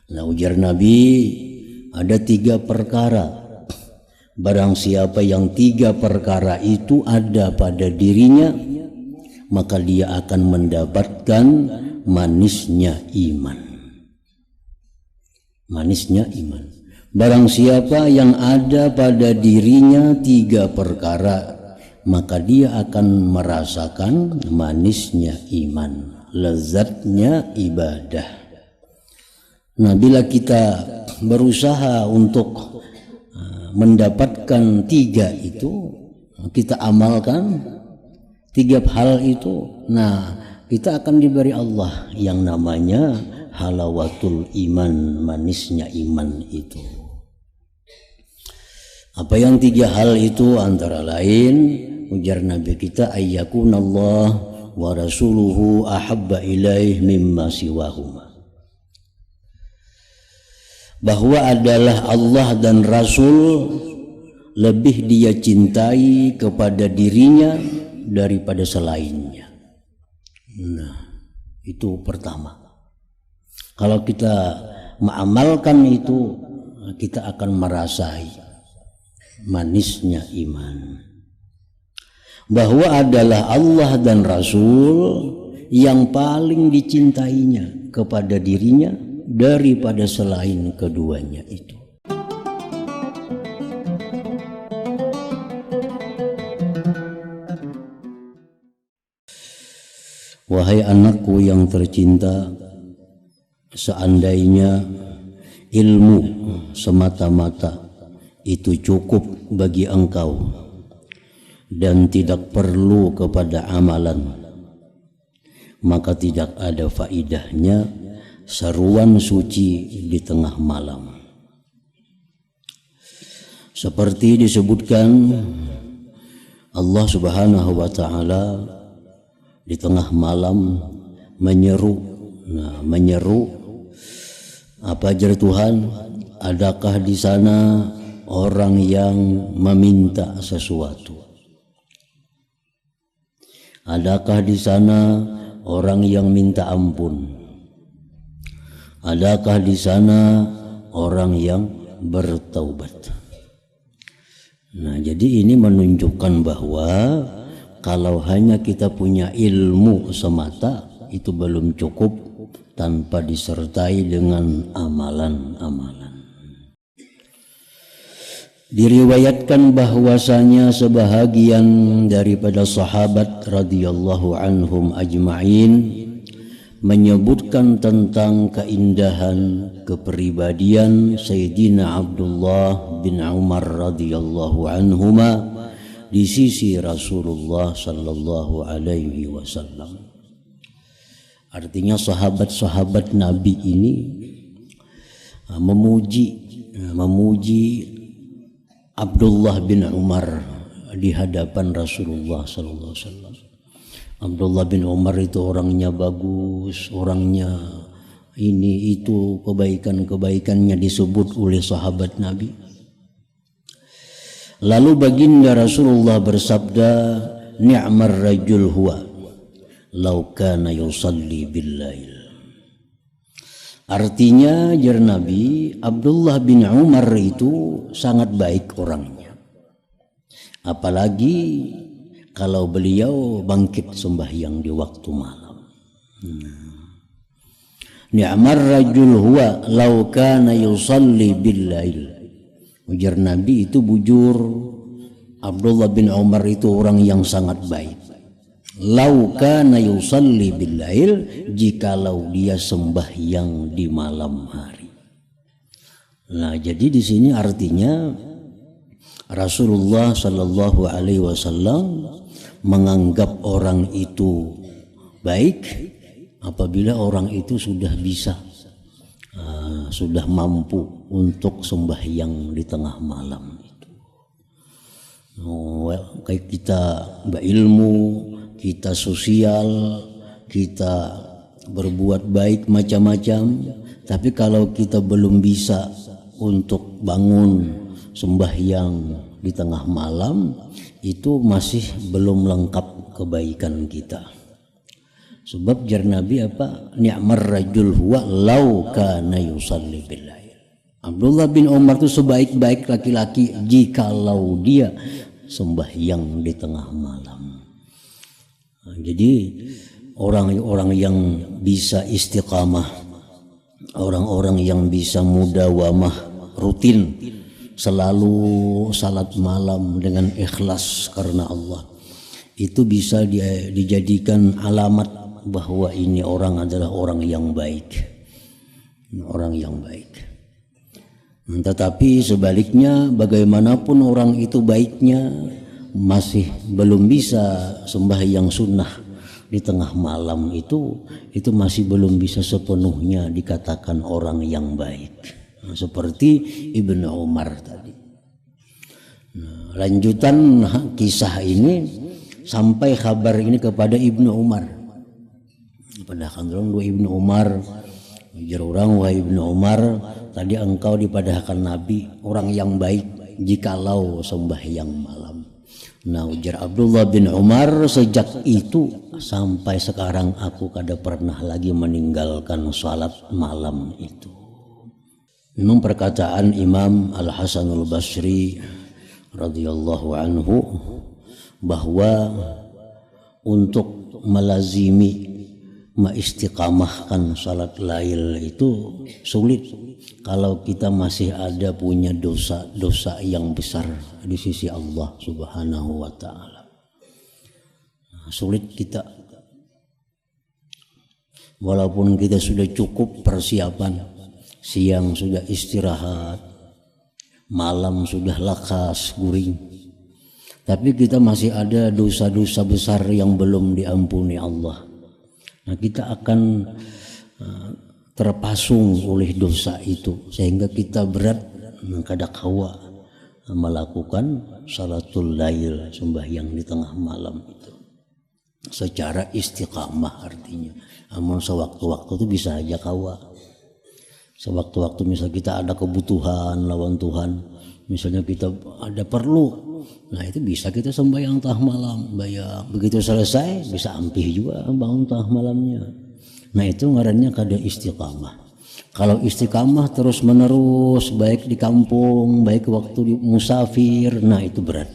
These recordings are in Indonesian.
Nah, ujar Nabi, ada 3 perkara. Barang siapa yang 3 perkara itu ada pada dirinya, maka dia akan mendapatkan manisnya iman. Manisnya iman. Barang siapa yang ada pada dirinya 3 perkara, maka dia akan merasakan manisnya iman, lezatnya ibadah. Nah, bila kita berusaha untuk mendapatkan 3 itu, kita amalkan 3 hal itu, nah kita akan diberi Allah yang namanya halawatul iman, manisnya iman itu. Apa yang 3 hal itu? Antara lain, ujar Nabi kita, ayyakunallah wa rasuluhu ahabba ilaih mimma siwahuma. Bahwa adalah Allah dan Rasul lebih dia cintai kepada dirinya daripada selainnya. Nah, itu pertama. Kalau kita mengamalkan itu, kita akan merasai manisnya iman. Bahwa adalah Allah dan Rasul yang paling dicintainya kepada dirinya daripada selain keduanya itu. Wahai anakku yang tercinta, seandainya ilmu semata-mata itu cukup bagi engkau dan tidak perlu kepada amalan, maka tidak ada faidahnya seruan suci di tengah malam. Seperti disebutkan, Allah Subhanahu wa ta'ala di tengah malam menyeru. Nah, menyeru apa ajar Tuhan? Adakah di sana orang yang meminta sesuatu? Adakah di sana orang yang minta ampun? Adakah di sana orang yang bertaubat? Nah, jadi ini menunjukkan bahwa kalau hanya kita punya ilmu semata itu belum cukup tanpa disertai dengan amalan-amalan. Diriwayatkan bahwasanya sebahagian daripada sahabat radhiyallahu anhum ajma'in menyebutkan tentang keindahan kepribadian Sayyidina Abdullah bin Umar radhiyallahu anhuma di sisi Rasulullah sallallahu alaihi wasallam. Artinya sahabat-sahabat Nabi ini memuji Abdullah bin Umar di hadapan Rasulullah sallallahu alaihi wasallam. Abdullah bin Umar itu orangnya bagus, orangnya ini itu, kebaikan-kebaikannya disebut oleh sahabat Nabi. Lalu baginda Rasulullah bersabda, ni'mar rajul huwa law kana yusalli bil lail. Artinya, jar Nabi, Abdullah bin Umar itu sangat baik orangnya. Apalagi kalau beliau bangkit sembahyang di waktu malam. Ni'mar rajul huwa law kana yusalli bil lail. Ujar Nabi itu bujur, Abdullah bin Umar itu orang yang sangat baik. Law kana yusalli bil lail, jikalau dia sembahyang di malam hari. Nah, jadi di sini artinya Rasulullah sallallahu alaihi wasallam menganggap orang itu baik apabila orang itu sudah bisa, sudah mampu untuk sembahyang di tengah malam itu. Kayak kita berilmu, kita sosial, kita berbuat baik macam-macam, tapi kalau kita belum bisa untuk bangun sembahyang di tengah malam, itu masih belum lengkap kebaikan kita. Sebab jar Nabi apa? Ni'mar rajul huwa law kana yusalli bil lail. Abdullah bin Umar itu sebaik-baik laki-laki jikalau dia sembahyang di tengah malam. Nah, jadi orang-orang yang bisa istiqamah, orang-orang yang bisa mudawamah rutin selalu salat malam dengan ikhlas karena Allah, itu bisa dijadikan alamat bahwa ini orang adalah orang yang baik, orang yang baik. Tetapi sebaliknya, bagaimanapun orang itu baiknya, masih belum bisa sembahyang sunnah di tengah malam, itu masih belum bisa sepenuhnya dikatakan orang yang baik. Nah, seperti Ibnu Umar tadi. Nah, lanjutan kisah ini sampai kabar ini kepada Ibnu Umar. Padahkan dua Ibnu Umar, ujar orang, wahai Ibnu Umar, tadi engkau dipadahkan Nabi orang yang baik jikalau sembahyang malam. Nah, ujar Abdullah bin Umar, sejak itu sampai sekarang aku kada pernah lagi meninggalkan salat malam itu. Memang perkataan Imam Al Hasanul Basri radhiyallahu anhu bahwa untuk melazimi mengistiqamahkan salat lail itu sulit kalau kita masih ada punya dosa-dosa yang besar di sisi Allah Subhanahu wa taala. Sulit kita, walaupun kita sudah cukup persiapan, siang sudah istirahat, malam sudah lakas guring, tapi kita masih ada dosa-dosa besar yang belum diampuni Allah. Nah, kita akan terpasung oleh dosa itu sehingga kita berat kada kawa melakukan salatul lail, sembahyang di tengah malam itu secara istiqamah. Artinya amun sewaktu-waktu itu bisa aja kawa. Sewaktu-waktu misal kita ada kebutuhan lawan Tuhan, misalnya kita ada perlu, nah itu bisa kita sembahyang tengah malam, bayang. Begitu selesai bisa ampih juga bangun tengah malamnya. Nah itu ngarannya kada istiqamah. Kalau istiqamah terus menerus, baik di kampung, baik waktu di musafir, nah itu berat.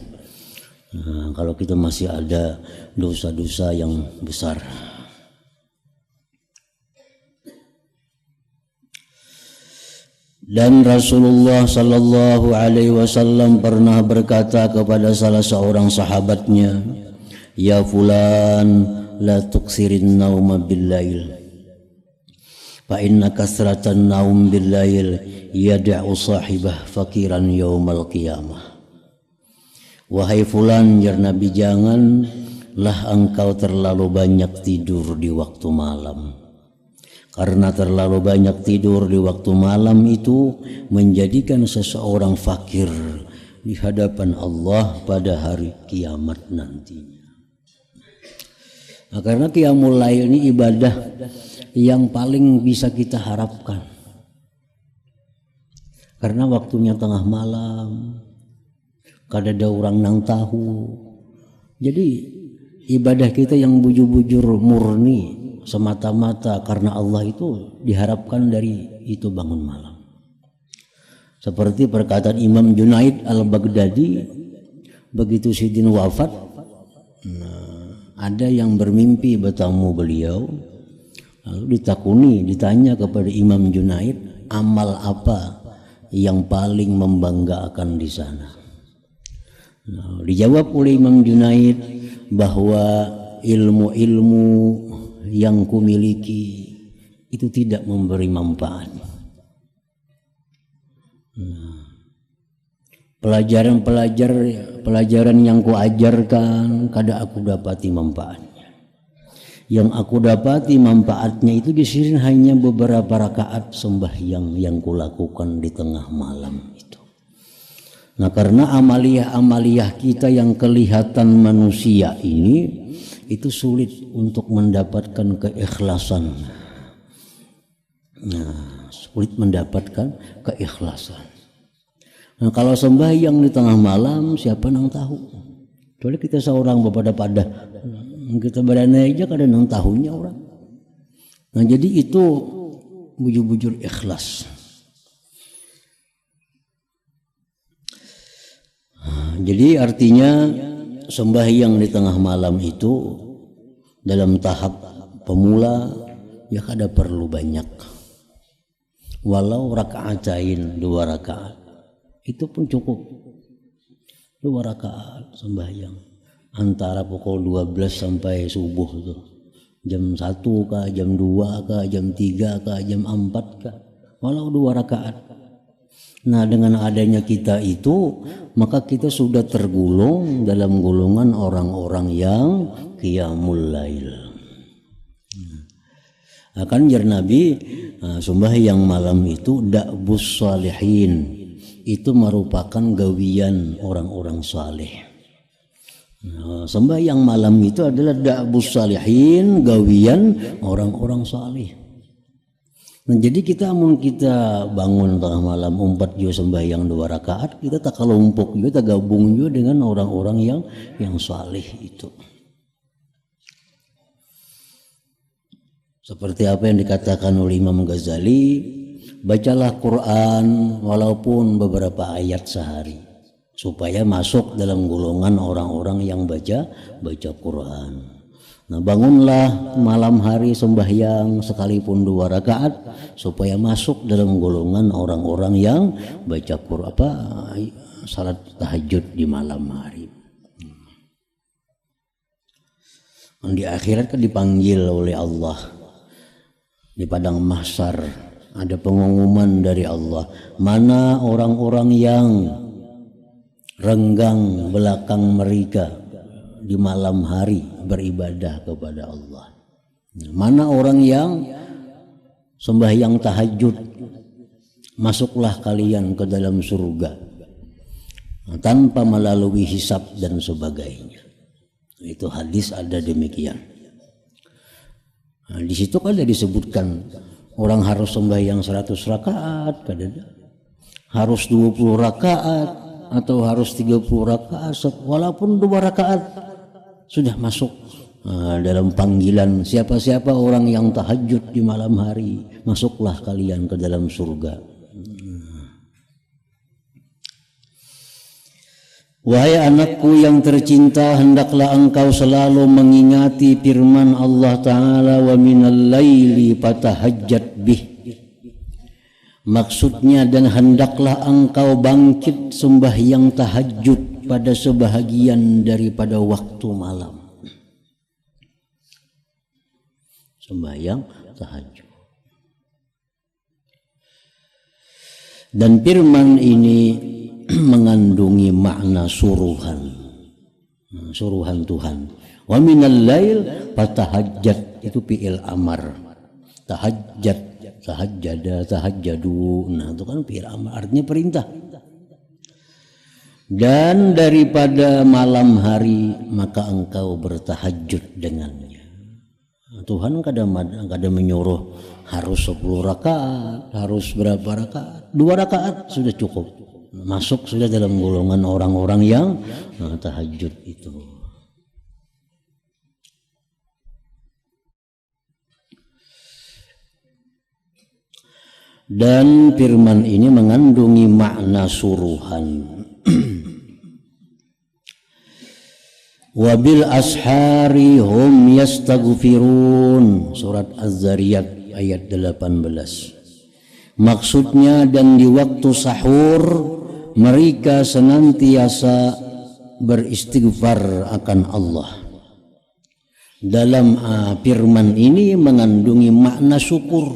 Nah, kalau kita masih ada dosa-dosa yang besar. Dan Rasulullah sallallahu alaihi wasallam pernah berkata kepada salah seorang sahabatnya, "Ya fulan, la tuksirin nauma bil-lail. Fa inna kasratan naum bil-lail yad'u sahibah fakiran yaumal qiyamah." Wahai fulan, jar Nabi, janganlah engkau terlalu banyak tidur di waktu malam. Karena terlalu banyak tidur di waktu malam itu menjadikan seseorang fakir di hadapan Allah pada hari kiamat nantinya. Nah, karena qiyamul lail ini ibadah yang paling bisa kita harapkan. Karena waktunya tengah malam, kada ada orang nang tahu. Jadi ibadah kita yang bujur-bujur murni semata-mata karena Allah itu diharapkan dari itu bangun malam. Seperti perkataan Imam Junaid al-Baghdadi, begitu Sidin wafat, ada yang bermimpi bertemu beliau, lalu ditanya kepada Imam Junaid, amal apa yang paling membanggakan di sana? Nah, dijawab oleh Imam Junaid bahwa ilmu-ilmu yang kumiliki itu tidak memberi manfaat. Pelajaran yang kuajarkan kada aku dapati manfaatnya. Yang aku dapati manfaatnya itu di sini hanya beberapa rakaat sembahyang yang kulakukan di tengah malam itu. Nah, karena amaliyah kita yang kelihatan manusia ini itu sulit untuk mendapatkan keikhlasan. Nah, sulit mendapatkan keikhlasan. Nah, kalau sembahyang di tengah malam, siapa nang tahu? Soalnya kita seorang pada Kita berani aja kadang tahunnya orang. Nah jadi itu bujur-bujur ikhlas. Jadi artinya sembahyang di tengah malam itu dalam tahap pemula ya kada perlu banyak. Walau rakaatain 2 rakaat itu pun cukup. 2 rakaat sembahyang antara pukul 12 sampai subuh itu. Jam 1 kah, jam 2 kah, jam 3 kah, jam 4 kah. Walau 2 rakaat. Nah dengan adanya kita itu maka kita sudah tergolong dalam golongan orang-orang yang qiyamul lail. Akan jar Nabi sembahyang malam itu da'bus salihin, itu merupakan gawian orang-orang saleh. Sembahyang malam itu adalah da'bus salihin, gawian orang-orang saleh. Nah, jadi kita bangun tengah malam 4 juga sembahyang 2 rakaat, kita tak kelompok juga, tak gabung juga dengan orang-orang yang saleh itu. Seperti apa yang dikatakan oleh Imam Ghazali, bacalah Quran walaupun beberapa ayat sehari supaya masuk dalam golongan orang-orang yang baca Quran. Nah bangunlah malam hari sembahyang sekalipun 2 rakaat supaya masuk dalam golongan orang-orang yang baca Quran, salat tahajud di malam hari. Di akhirat kan dipanggil oleh Allah di padang mahsyar, ada pengumuman dari Allah, mana orang-orang yang renggang belakang mereka di malam hari beribadah kepada Allah. Mana orang yang sembahyang tahajud, masuklah kalian ke dalam surga tanpa melalui hisab dan sebagainya. Itu hadis ada demikian. Nah, di situ kan disebutkan orang harus sembahyang 100 rakaat, harus 20 rakaat atau harus 30 rakaat, walaupun 2 rakaat sudah masuk dalam panggilan siapa-siapa orang yang tahajud di malam hari, masuklah kalian ke dalam surga. Wahai anakku yang tercinta, hendaklah engkau selalu mengingati firman Allah Ta'ala, wa minal laili fatahajjat bih. Maksudnya, dan hendaklah engkau bangkit sembahyang tahajud pada sebahagian daripada waktu malam. Sembahyang tahajud. Dan firman ini mengandungi makna suruhan Tuhan. Wa minal lail fatahajjat, itu fi'il amar. Tahajjat, tahajjada, tahajjadu, nah itu kan fi'il amar, artinya perintah. Dan daripada malam hari maka engkau bertahajud dengannya. Tuhan kadang menyuruh harus 10 rakaat, harus berapa rakaat, 2 rakaat sudah cukup, masuk sudah dalam golongan orang-orang yang tahajud itu. Dan firman ini mengandungi makna suruhan. Wabil ashari hum yastaghfirun, surat Az-Zariyat ayat 18. Maksudnya, dan di waktu sahur mereka senantiasa beristighfar akan Allah. Dalam firman ini mengandungi makna syukur.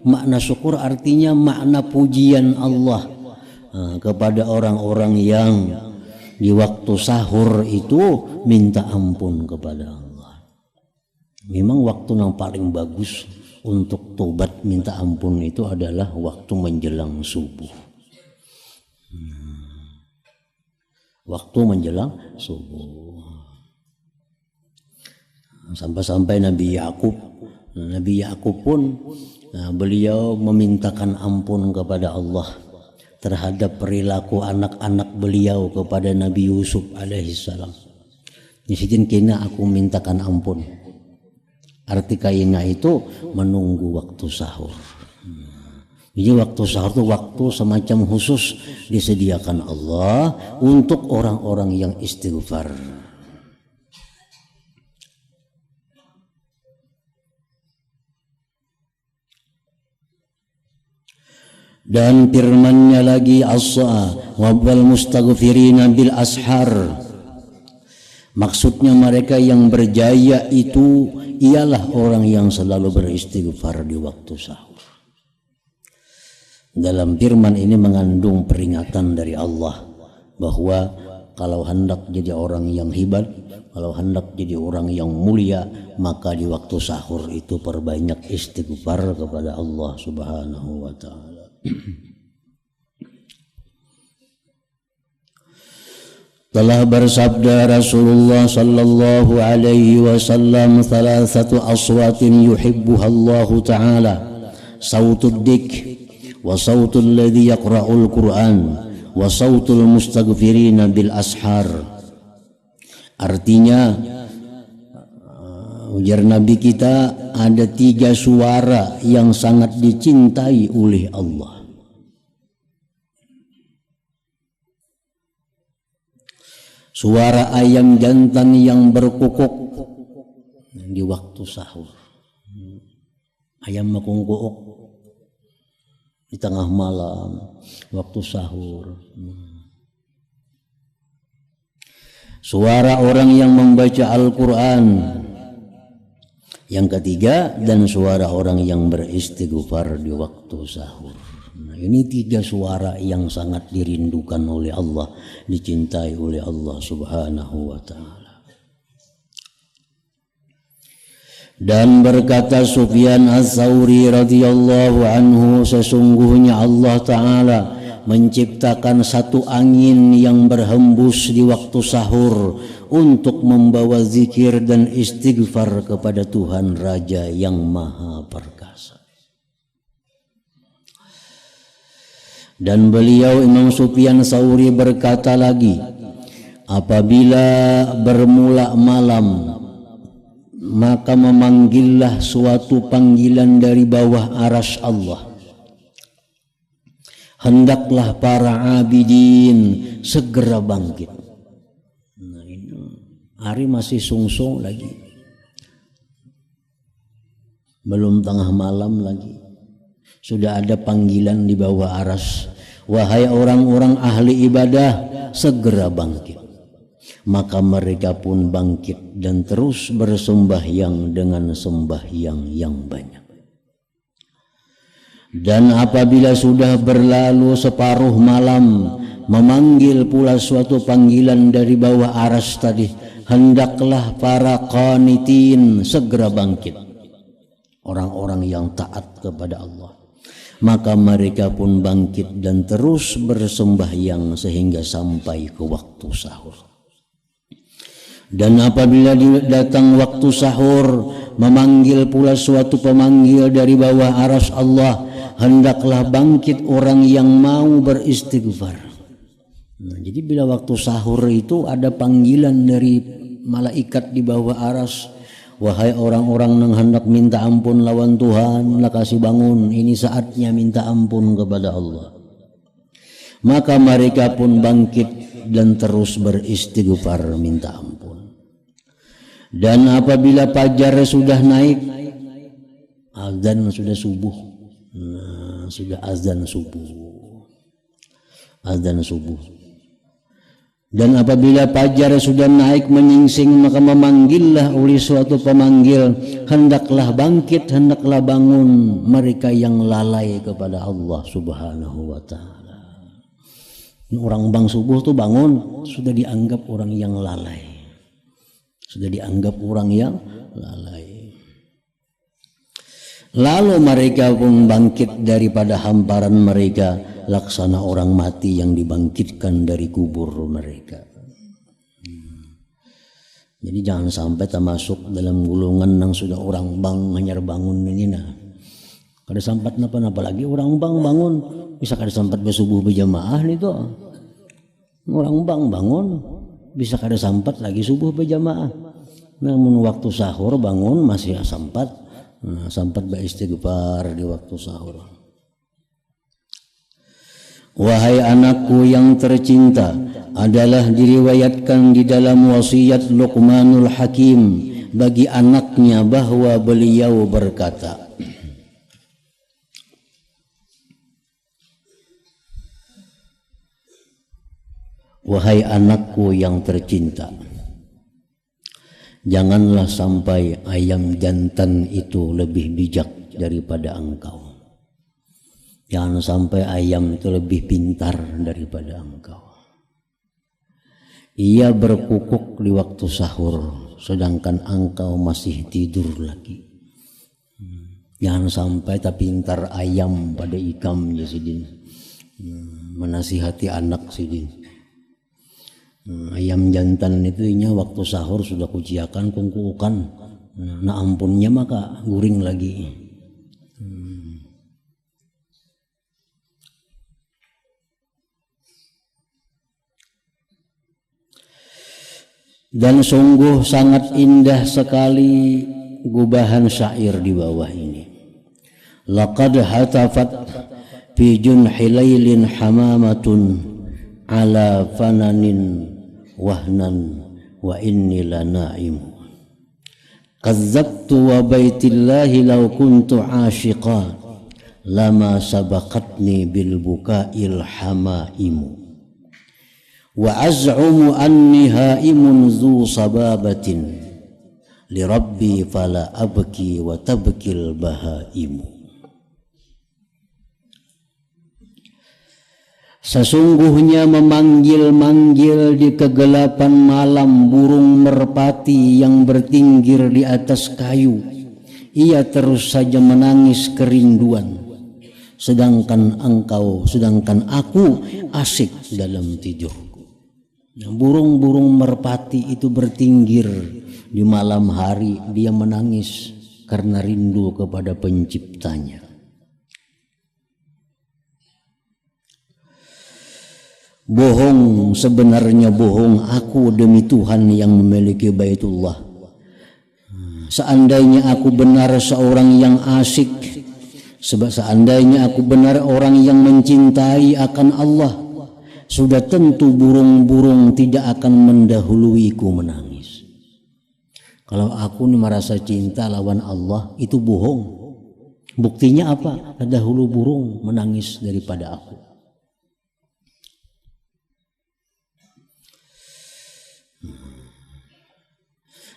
Makna syukur artinya makna pujian Allah kepada orang-orang yang di waktu sahur itu minta ampun kepada Allah. Memang waktu yang paling bagus untuk tobat minta ampun itu adalah waktu menjelang subuh. Waktu menjelang subuh. Sampai-sampai Nabi Yakub pun beliau memintakan ampun kepada Allah terhadap perilaku anak-anak beliau kepada Nabi Yusuf alaihissalam. Nyisitin kina aku mintakan ampun. Arti kaina itu menunggu waktu sahur. Jadi waktu sahur itu waktu semacam khusus disediakan Allah untuk orang-orang yang istighfar. Dan firman-Nya lagi as-sa'a wal mustaghfirina bil ashar. Maksudnya mereka yang berjaya itu ialah orang yang selalu beristighfar di waktu sahur. Dalam firman ini mengandung peringatan dari Allah bahwa kalau hendak jadi orang yang hebat, kalau hendak jadi orang yang mulia, maka di waktu sahur itu perbanyak istighfar kepada Allah Subhanahu wa taala. Telah bersabda Rasulullah sallallahu alaihi wasallam, "Thalathatu aswatin yuhibbuha Allah taala, sautud dik wa sautul ladzi yaqra'ul Qur'an wa sautul mustaghfirina bil ashar." Artinya ujar Nabi kita, ada 3 suara yang sangat dicintai oleh Allah. Suara ayam jantan yang berkukuk di waktu sahur. Ayam mekungkuk di tengah malam waktu sahur. Suara orang yang membaca Al-Quran. Yang ketiga, dan suara orang yang beristighfar di waktu sahur. Nah, ini 3 suara yang sangat dirindukan oleh Allah, dicintai oleh Allah Subhanahu wa ta'ala. Dan berkata Sufyan Ats-Tsauri radhiyallahu anhu, sesungguhnya Allah Ta'ala menciptakan satu angin yang berhembus di waktu sahur untuk membawa zikir dan istighfar kepada Tuhan Raja yang Maha Perkasa. Dan beliau Imam Sufyan Ats-Tsauri berkata lagi, apabila bermula malam, maka memanggillah suatu panggilan dari bawah arsy Allah. Hendaklah para abidin segera bangkit. Nah, ini hari masih sungsung lagi, belum tengah malam lagi, sudah ada panggilan di bawah arsy. Wahai orang-orang ahli ibadah, segera bangkit. Maka mereka pun bangkit dan terus bersembahyang dengan sembahyang yang banyak. Dan apabila sudah berlalu separuh malam, memanggil pula suatu panggilan dari bawah arsy tadi, hendaklah para qanitin segera bangkit, orang-orang yang taat kepada Allah. Maka mereka pun bangkit dan terus bersembahyang sehingga sampai ke waktu sahur. Dan apabila datang waktu sahur, memanggil pula suatu pemanggil dari bawah arsy Allah, hendaklah bangkit orang yang mau beristighfar. Nah, jadi bila waktu sahur itu ada panggilan dari malaikat di bawah arsy, wahai orang-orang yang hendak minta ampun lawan Tuhan, lah kasih bangun, ini saatnya minta ampun kepada Allah. Maka mereka pun bangkit dan terus beristighfar minta ampun. Dan apabila fajar sudah naik, azan sudah subuh. Nah, sudah azan subuh. Azan subuh. Dan apabila fajar sudah naik menyingsing, maka memanggillah oleh suatu pemanggil, hendaklah bangkit, hendaklah bangun mereka yang lalai kepada Allah Subhanahu wa ta'ala. Orang bang subuh tuh bangun, sudah dianggap orang yang lalai. Sudah dianggap orang yang lalai. Lalu mereka pun bangkit daripada hamparan mereka, laksana orang mati yang dibangkitkan dari kubur mereka. Jadi jangan sampai termasuk dalam gulungan yang sudah orang bang hanyar bangun ini nah. Kada sampat napa lagi orang bang bangun, bisa kada sampat bersubuh berjamaah nih tuh. Orang bang bangun, bisa kada sampat lagi subuh berjamaah. Namun waktu sahur bangun masih sampat, sampat beristighfar di waktu sahur. Wahai anakku yang tercinta, adalah diriwayatkan di dalam wasiat Luqmanul Hakim bagi anaknya bahwa beliau berkata, wahai anakku yang tercinta, janganlah sampai ayam jantan itu lebih bijak daripada engkau. Jangan sampai ayam itu lebih pintar daripada engkau. Ia berkukuk di waktu sahur, sedangkan engkau masih tidur lagi. Jangan sampai tak pintar ayam pada ikam ya Sidin. Menasihati anak Sidin. Ayam jantan itu waktu sahur sudah kuciakan kungkukan. Nah ampunnya maka guring lagi. Dan sungguh sangat indah sekali gubahan syair di bawah ini. Laqad hatafat fi junhi lailin hamamatun ala fananin wahnan wa inni lanaimu. Kazzabtu wa baitillahi law kuntu ashiqa lama sabaqatni bil bukail hamaimu. Wa az'umu anni haimun zu sababatin li rabbi fala abki wa tabkil bahaimu. Sesungguhnya memanggil-manggil di kegelapan malam burung merpati yang bertinggir di atas kayu. Ia terus saja menangis kerinduan. Sedangkan aku asik dalam tidur. Burung-burung merpati itu bertinggir di malam hari, dia menangis karena rindu kepada penciptanya. Bohong, sebenarnya bohong aku demi Tuhan yang memiliki Baitullah. Seandainya aku benar seorang yang asyik, seandainya aku benar orang yang mencintai akan Allah, sudah tentu burung-burung tidak akan mendahuluiku menangis. Kalau aku merasa cinta lawan Allah, itu bohong. Buktinya apa? Dahulu burung menangis daripada aku.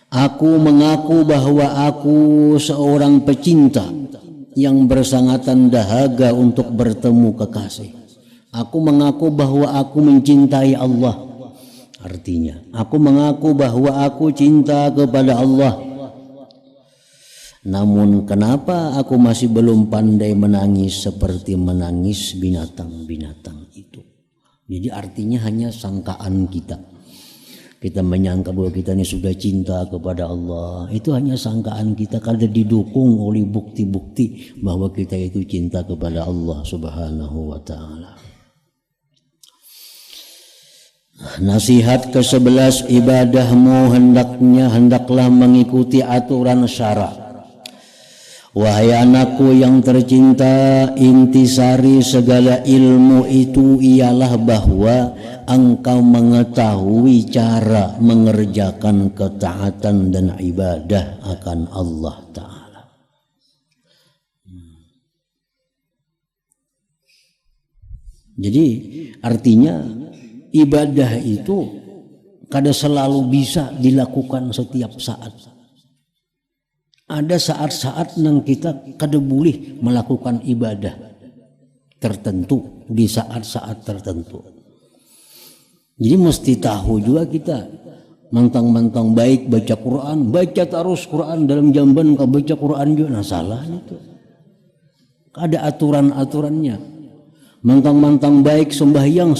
Aku mengaku bahwa aku seorang pecinta yang bersangatan dahaga untuk bertemu kekasih. Aku mengaku bahwa aku mencintai Allah. Artinya, aku mengaku bahwa aku cinta kepada Allah. Namun kenapa aku masih belum pandai menangis seperti menangis binatang-binatang itu? Jadi artinya hanya sangkaan kita. Kita menyangka bahwa kita ini sudah cinta kepada Allah. Itu hanya sangkaan kita karena didukung oleh bukti-bukti bahwa kita itu cinta kepada Allah Subhanahu wa ta'ala. Nasihat ke-11, ibadahmu hendaklah mengikuti aturan syara. Wahai anakku yang tercinta, intisari segala ilmu itu ialah bahwa engkau mengetahui cara mengerjakan ketaatan dan ibadah akan Allah Ta'ala. Jadi artinya ibadah itu kada selalu bisa dilakukan setiap saat. Ada saat-saat yang kita kada boleh melakukan ibadah tertentu di saat-saat tertentu. Jadi mesti tahu juga kita, mentang-mentang baik baca Quran, baca terus Quran dalam jamban kau baca Quran juga, nah salah itu. Ada aturan-aturannya. Mentang-mentang baik sembahyang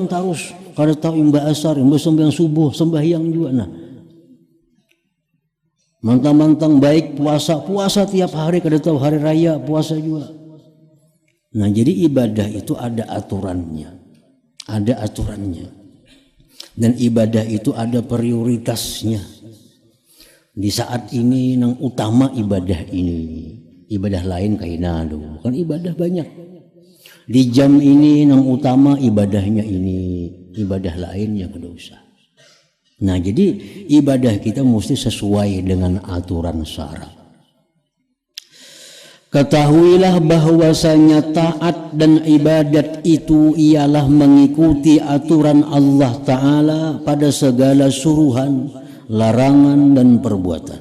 terus. Kada tahu imbah asar, imbah sembahyang subuh, sembahyang juga. Nah, mentang-mentang baik puasa tiap hari, kada tahu hari raya puasa juga. Nah, jadi ibadah itu ada aturannya. Ada aturannya. Dan ibadah itu ada prioritasnya. Di saat ini nang utama ibadah ini, ibadah lain kaina do, bukan ibadah banyak. Di jam ini nang utama ibadahnya ini, ibadah lainnya kedosa. Nah, jadi ibadah kita mesti sesuai dengan aturan syara. Ketahuilah bahwasanya taat dan ibadat itu ialah mengikuti aturan Allah Ta'ala pada segala suruhan, larangan dan perbuatan.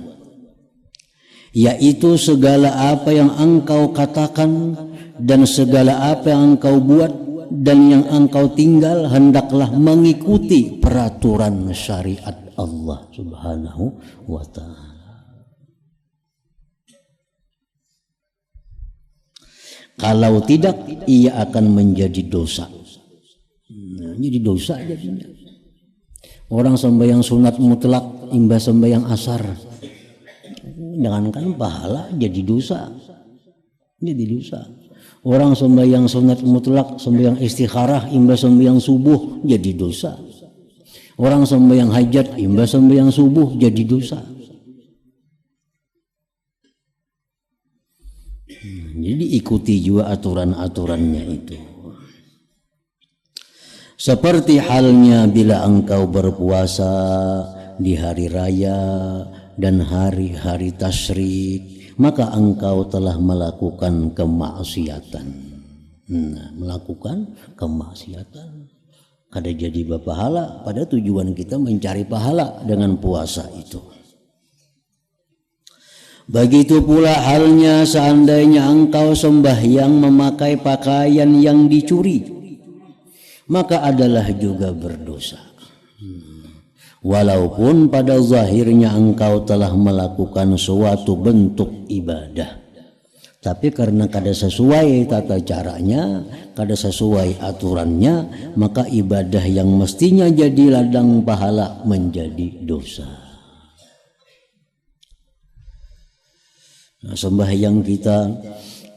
Yaitu segala apa yang engkau katakan dan segala apa yang engkau buat dan yang engkau tinggal hendaklah mengikuti peraturan syariat Allah Subhanahu wa Ta'ala. Kalau tidak, ia akan menjadi dosa. Nah, jadi dosa jadinya. Orang sembahyang sunat mutlak, imbas sembahyang asar, jangankan pahala, jadi dosa. Jadi dosa. Orang sembahyang sunat mutlak, sembahyang istikharah, imbas sembahyang subuh, jadi dosa. Orang sembahyang hajat, imbas sembahyang subuh, jadi dosa. Jadi ikuti juga aturan-aturannya itu. Seperti halnya bila engkau berpuasa di hari raya dan hari-hari tasyrik, maka engkau telah melakukan kemaksiatan. Melakukan kemaksiatan. Kada jadi berpahala, pada tujuan kita mencari pahala dengan puasa itu. Begitu pula halnya seandainya engkau sembahyang memakai pakaian yang dicuri, maka adalah juga berdosa. Walaupun pada zahirnya engkau telah melakukan suatu bentuk ibadah, tapi karena kada sesuai tata caranya, kada sesuai aturannya, maka ibadah yang mestinya jadi ladang pahala menjadi dosa. Nah, sembahyang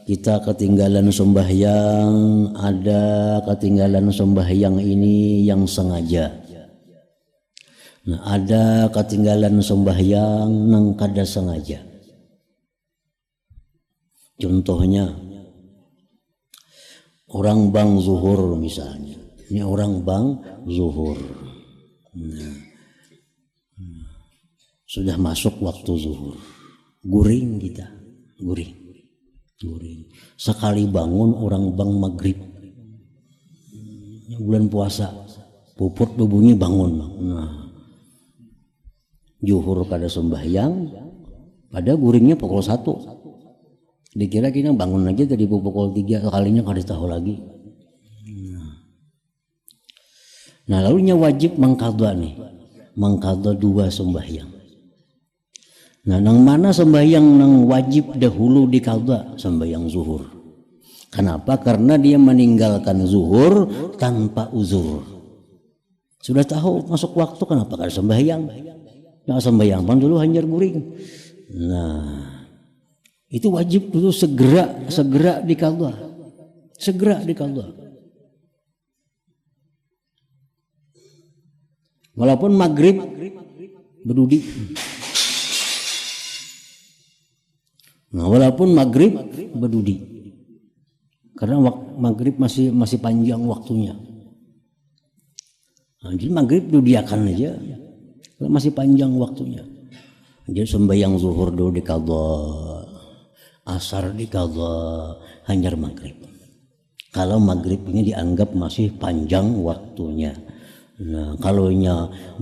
kita ketinggalan sembahyang, ada ketinggalan sembahyang ini yang sengaja. Nah, ada ketinggalan sembahyang nang kada sengaja. Contohnya orang bang zuhur misalnya. Ini orang bang zuhur. Nah, sudah masuk waktu zuhur. Guring kita. Guring. Sekali bangun orang bang maghrib, bulan puasa, puput berbunyi bangun. Nah, zuhur kada sembahyang, pada guringnya pukul 1. Dikira kita bangun aja tadi pukul 3, kalinya kada tahu lagi. Nah, lalunya wajib mengqadha nih, mengqadha 2 sembahyang. Nah, nang mana sembahyang nang wajib dahulu diqadha? Sembahyang zuhur. Kenapa? Karena dia meninggalkan zuhur tanpa uzur. Sudah tahu masuk waktu, kenapa kada sembahyang? Yang sembahyang pan dulu hanjar guring. Nah, itu wajib dulu segera diqadha. Segera diqadha. Walaupun maghrib berdudi. Nah, walaupun maghrib berdudi, karena maghrib masih panjang waktunya. Nah, jadi maghrib dudiakan aja, karena masih panjang waktunya. Jadi sembahyang zuhur dulu diqadha, asar diqadha, hanyar maghrib. Kalau maghrib ini dianggap masih panjang waktunya. Nah, kalau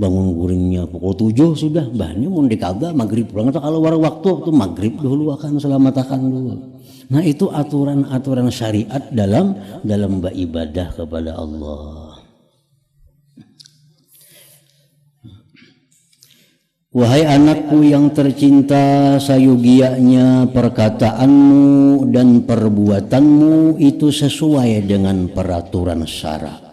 bangun guringnya pukul 7 sudah, bahannya mau diqadha maghrib pulang. Kalau war waktu itu maghrib dulu akan selamatakan dulu. Nah, itu aturan-aturan syariat dalam beribadah kepada Allah. Wahai anakku yang tercinta, sayugianya perkataanmu dan perbuatanmu itu sesuai dengan peraturan syara.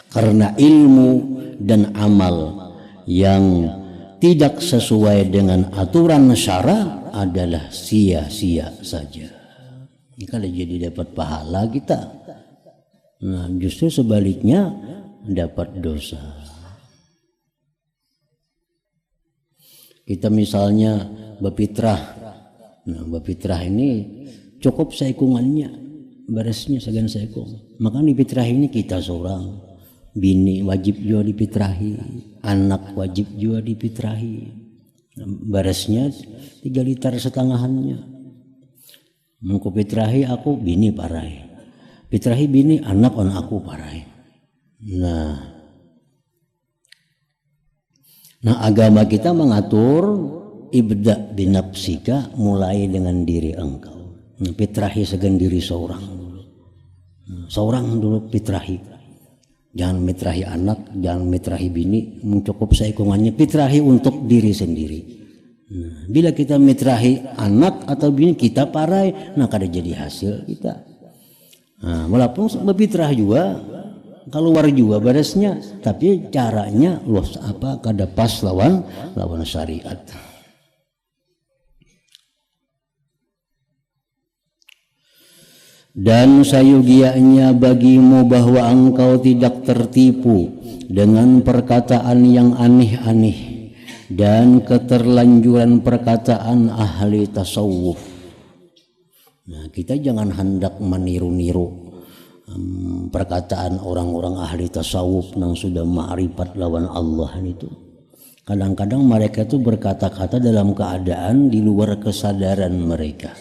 Karena ilmu dan amal yang tidak sesuai dengan aturan syara adalah sia-sia saja. Ini kalau jadi dapat pahala kita, Nah, justru sebaliknya dapat dosa. Kita misalnya berfitrah. Nah, berfitrah ini cukup saikungannya, beresnya segan saikung. Maka di fitrah ini kita seorang, bini wajib juga difitrahi, anak wajib juga difitrahi. Beresnya 3 liter setengahannya. Mengko fitrahi aku bini parai. Fitrahi bini anak on aku parai. Nah agama kita mengatur ibda binafsika, mulai dengan diri engkau. Fitrahi segan diri seorang dulu. Seorang dulu fitrahi. Jangan mitrahi anak, jangan mitrahi bini, mencukup saikungannya. Fitrahi untuk diri sendiri. Nah, bila kita mitrahi anak atau bini kita parai, nah kada jadi hasil kita. Nah, walaupun berfitrah juga, keluar juga beresnya, tapi caranya kada pas lawan syariat. Dan sayugianya bagimu bahwa engkau tidak tertipu dengan perkataan yang aneh-aneh dan keterlanjuran perkataan ahli tasawuf. Nah, kita jangan hendak meniru-niru perkataan orang-orang ahli tasawuf yang sudah ma'rifat lawan Allah itu. Kadang-kadang mereka itu berkata-kata dalam keadaan di luar kesadaran mereka.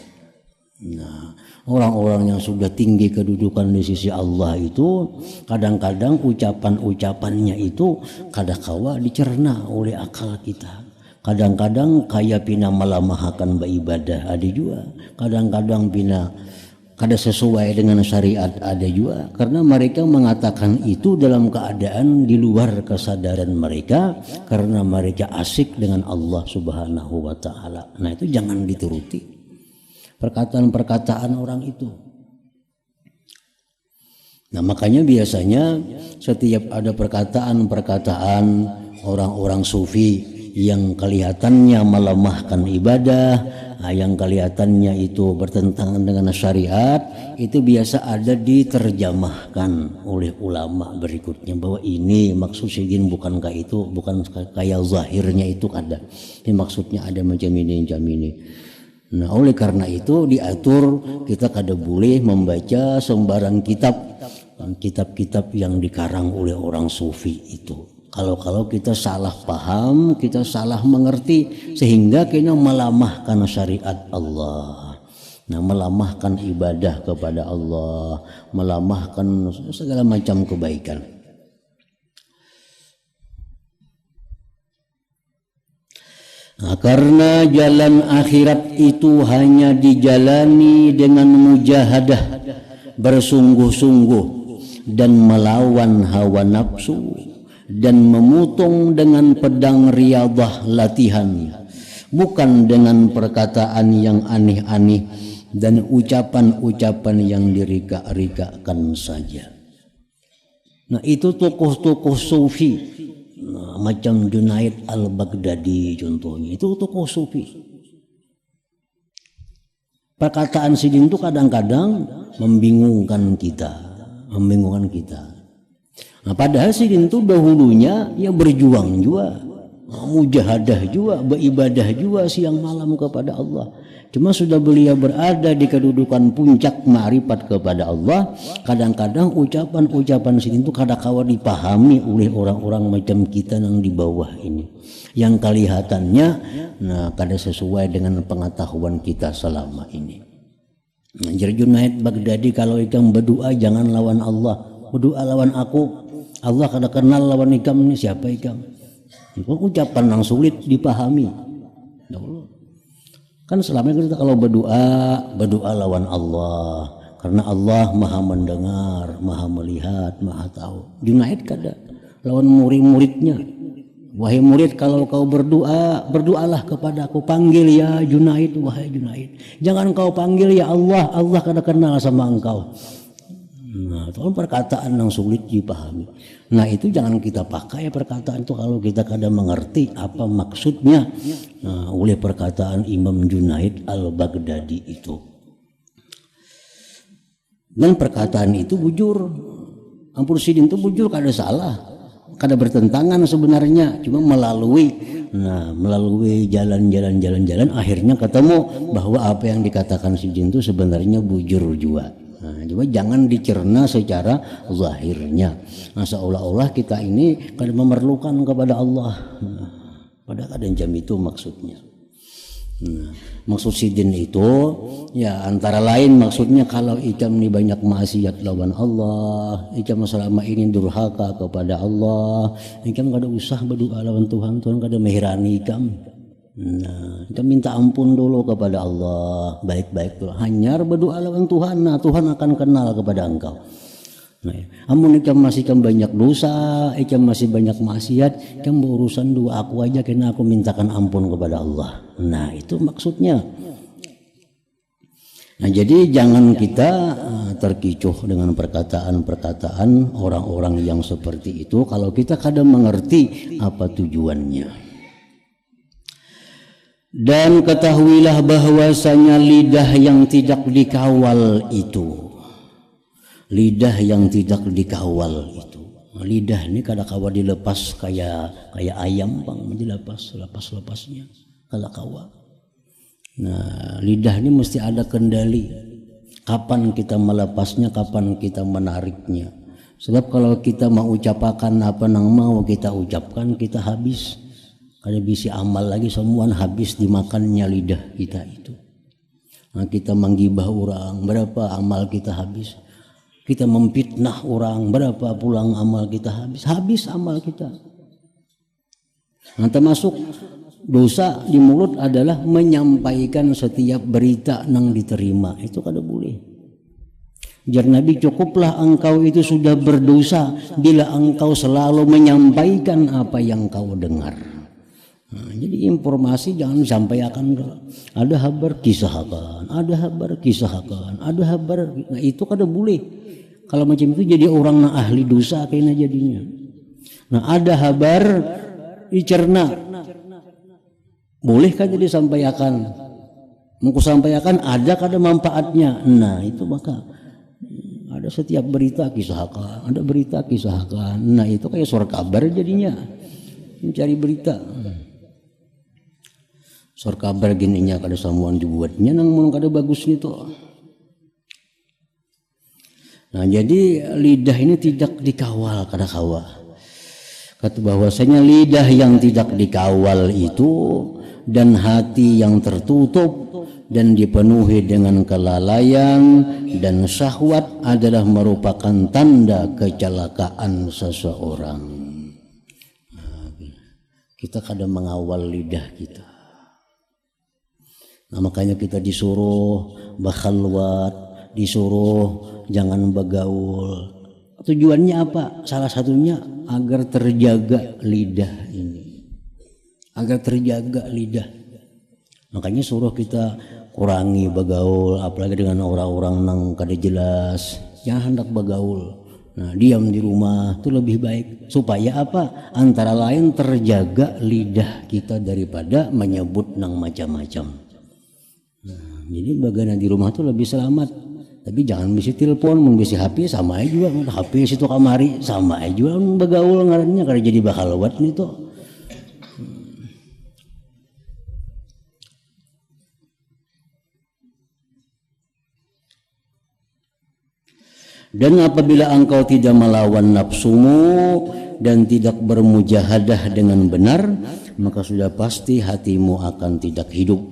Nah, orang-orang yang sudah tinggi kedudukan di sisi Allah itu kadang-kadang ucapan-ucapannya itu kadangkala dicerna oleh akal kita. Kadang-kadang kaya pina melamahkan beribadah ada juga. Kadang-kadang pina kada sesuai dengan syariat ada juga. Karena mereka mengatakan itu dalam keadaan di luar kesadaran mereka, karena mereka asik dengan Allah Subhanahu wa ta'ala. Nah itu jangan dituruti perkataan-perkataan orang itu. Nah makanya biasanya setiap ada perkataan-perkataan orang-orang sufi yang kelihatannya melemahkan ibadah, yang kelihatannya itu bertentangan dengan syariat, itu biasa ada diterjemahkan oleh ulama berikutnya bahwa ini maksud sigin bukankah itu, bukan kayak zahirnya itu ada. Ini maksudnya ada macam ini. Nah oleh karena itu diatur kita kada boleh membaca sembarang kitab-kitab yang dikarang oleh orang sufi itu. Kalau kita salah paham, kita salah mengerti sehingga kita melamahkan syariat Allah. Nah, melamahkan ibadah kepada Allah, melamahkan segala macam kebaikan. Nah, karena jalan akhirat itu hanya dijalani dengan mujahadah, bersungguh-sungguh dan melawan hawa nafsu, dan memutung dengan pedang riyadhah latihan, bukan dengan perkataan yang aneh-aneh dan ucapan-ucapan yang dirika-rikakan saja. Nah itu tokoh-tokoh sufi, nah, macam Junaid al-Baghdadi contohnya, itu tokoh sufi. Perkataan sidin itu kadang-kadang membingungkan kita. Nah, padahal sidin itu dahulunya ya berjuang juga, mujahadah juga, beribadah juga siang malam kepada Allah. Cuma sudah beliau berada di kedudukan puncak ma'rifat kepada Allah, kadang-kadang ucapan-ucapan sidin itu kadang-kala dipahami oleh orang-orang macam kita yang di bawah ini, yang kelihatannya nah kada sesuai dengan pengetahuan kita selama ini. Nah, jadi Junaid Baghdadi kalau ikam berdoa jangan lawan Allah, berdoa lawan aku. Allah kada kenal lawan ikam ini siapa ikam. Itu ucapan yang sulit dipahami. Kan selama ini kita kalau berdoa lawan Allah, karena Allah maha mendengar, maha melihat, maha tahu. Junaid kada lawan murid-muridnya. Wahai murid, kalau kau berdoa, berdoalah kepada aku, panggil ya Junaid, wahai Junaid. Jangan kau panggil ya Allah, Allah kada kenal sama engkau. Nah, itu kan perkataan yang sulit dipahami. Nah, itu jangan kita pakai perkataan itu kalau kita kadang mengerti apa maksudnya oleh perkataan Imam Junaid al-Baghdadi itu. Dan perkataan itu bujur. Ampun sidin itu bujur kada salah, kada bertentangan sebenarnya, cuma melalui jalan akhirnya ketemu bahwa apa yang dikatakan sidin itu sebenarnya bujur juga. Nah, cuma jangan dicerna secara zahirnya. Nah, seolah-olah kita ini kada memerlukan kepada Allah. Nah, pada keadaan jam itu maksudnya. Nah, maksud sidin itu ya antara lain maksudnya kalau ikam ini banyak maksiat lawan Allah, ikam selama ini durhaka kepada Allah, ikam kada usah berdoa lawan Tuhan, Tuhan kada mehirani ikam. Nah, kita minta ampun dulu kepada Allah, baik-baik dulu. Hanya berdoa lawan Tuhan, nah Tuhan akan kenal kepada engkau. Nah, amun ikam masih banyak dosa, ikam masih banyak maksiat, ikam berurusan dua aku aja karena aku mintakan ampun kepada Allah. Nah, itu maksudnya. Nah, jadi jangan kita terkecoh dengan perkataan-perkataan orang-orang yang seperti itu kalau kita kadang mengerti apa tujuannya. Dan ketahuilah bahwasanya lidah yang tidak dikawal itu, lidah yang tidak dikawal itu, lidah ini kada kawa dilepas kayak ayam bang, dilepas-lepasnya kada kawa. Nah, lidah ini mesti ada kendali. Kapan kita melepasnya, kapan kita menariknya. Sebab kalau kita mau ucapakan apa nang mau kita ucapkan, kita habis. Kada bisa amal lagi, semua habis dimakannya lidah kita itu. Nah, kita menggibah orang, berapa amal kita habis. Kita memfitnah orang, berapa pulang amal kita habis amal kita. Nah, termasuk dosa di mulut adalah menyampaikan setiap berita nang diterima, itu kada boleh. Jar Nabi, cukuplah engkau itu sudah berdosa bila engkau selalu menyampaikan apa yang kau dengar. Nah, jadi informasi jangan disampaikan. Ada kabar kisahkan, ada kabar kisahkan, ada kabar. Nah, itu kada boleh. Kalau macam itu jadi orang ahli dosa kayaknya jadinya. Nah, ada kabar dicerna, boleh kan jadi sampaikan. Mau sampaikan ada kada manfaatnya. Nah, itu maka ada setiap berita kisahkan, ada berita kisahkan. Nah, itu kayak surat kabar jadinya. Mencari berita. Surat kabar gininya kada samuan dibuatnya nang mun kada bagus itu. Nah, jadi lidah ini tidak dikawal kada kawa. Kata bahwasanya lidah yang tidak dikawal itu dan hati yang tertutup dan dipenuhi dengan kelalaian dan syahwat adalah merupakan tanda kecelakaan seseorang. Nah, kita kadang mengawal lidah kita. Nah, makanya kita disuruh bakhalwat, disuruh jangan begaul. Tujuannya apa? Salah satunya agar terjaga lidah ini, agar terjaga lidah. Makanya suruh kita kurangi begaul, apalagi dengan orang-orang nang kada jelas. Jangan hendak begaul. Nah, diam di rumah itu lebih baik. Supaya apa? Antara lain terjaga lidah kita daripada menyebut nang macam-macam. Nah, jadi bagaimana di rumah itu lebih selamat. Tapi jangan bisa telepon, bisa HP sama aja juga. HP situ kamari sama aja juga begaul ngarannya kada jadi bakhalwat itu. Dan apabila engkau tidak melawan nafsumu dan tidak bermujahadah dengan benar, maka sudah pasti hatimu akan tidak hidup.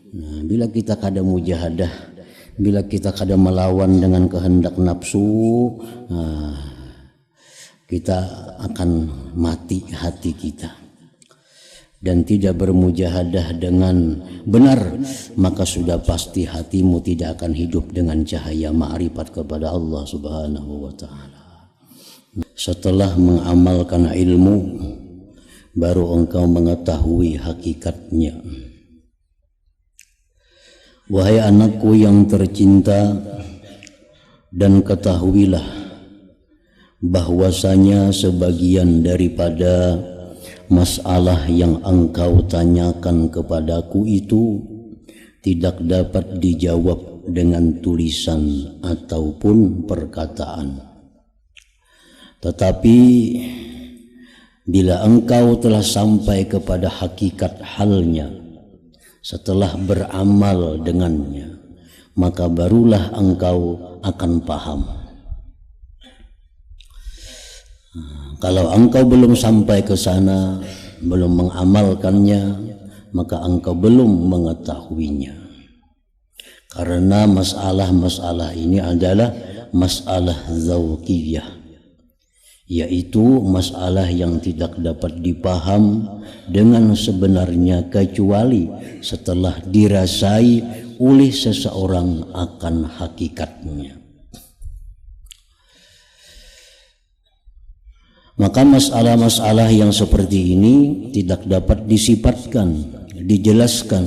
Nah, bila kita kada mujahadah, bila kita kada melawan dengan kehendak nafsu, kita akan mati hati kita. Dan tidak bermujahadah dengan benar, maka sudah pasti hatimu tidak akan hidup dengan cahaya ma'rifat kepada Allah Subhanahu wa ta'ala. Setelah mengamalkan ilmu, baru engkau mengetahui hakikatnya. Wahai anakku yang tercinta, dan ketahuilah bahwasanya sebagian daripada masalah yang engkau tanyakan kepadaku itu tidak dapat dijawab dengan tulisan ataupun perkataan. Tetapi bila engkau telah sampai kepada hakikat halnya setelah beramal dengannya, maka barulah engkau akan paham. Kalau engkau belum sampai ke sana, belum mengamalkannya, maka engkau belum mengetahuinya. Karena masalah-masalah ini adalah masalah zauqiyah, yaitu masalah yang tidak dapat dipaham dengan sebenarnya kecuali setelah dirasai oleh seseorang akan hakikatnya. Maka masalah-masalah yang seperti ini tidak dapat disifatkan, dijelaskan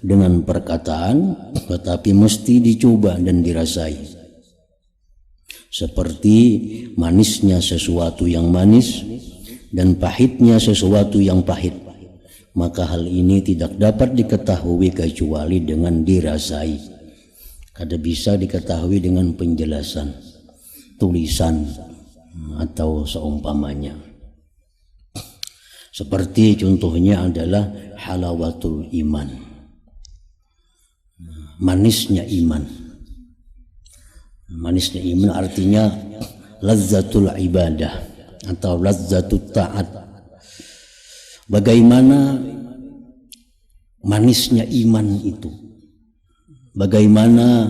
dengan perkataan, tetapi mesti dicoba dan dirasai. Seperti manisnya sesuatu yang manis dan pahitnya sesuatu yang pahit. Maka hal ini tidak dapat diketahui kecuali dengan dirasai. Kada bisa diketahui dengan penjelasan, tulisan, atau seumpamanya. Seperti contohnya adalah halawatul iman, manisnya iman. Manisnya iman artinya lazzatul ibadah atau lazzatul ta'at. Bagaimana manisnya iman itu, bagaimana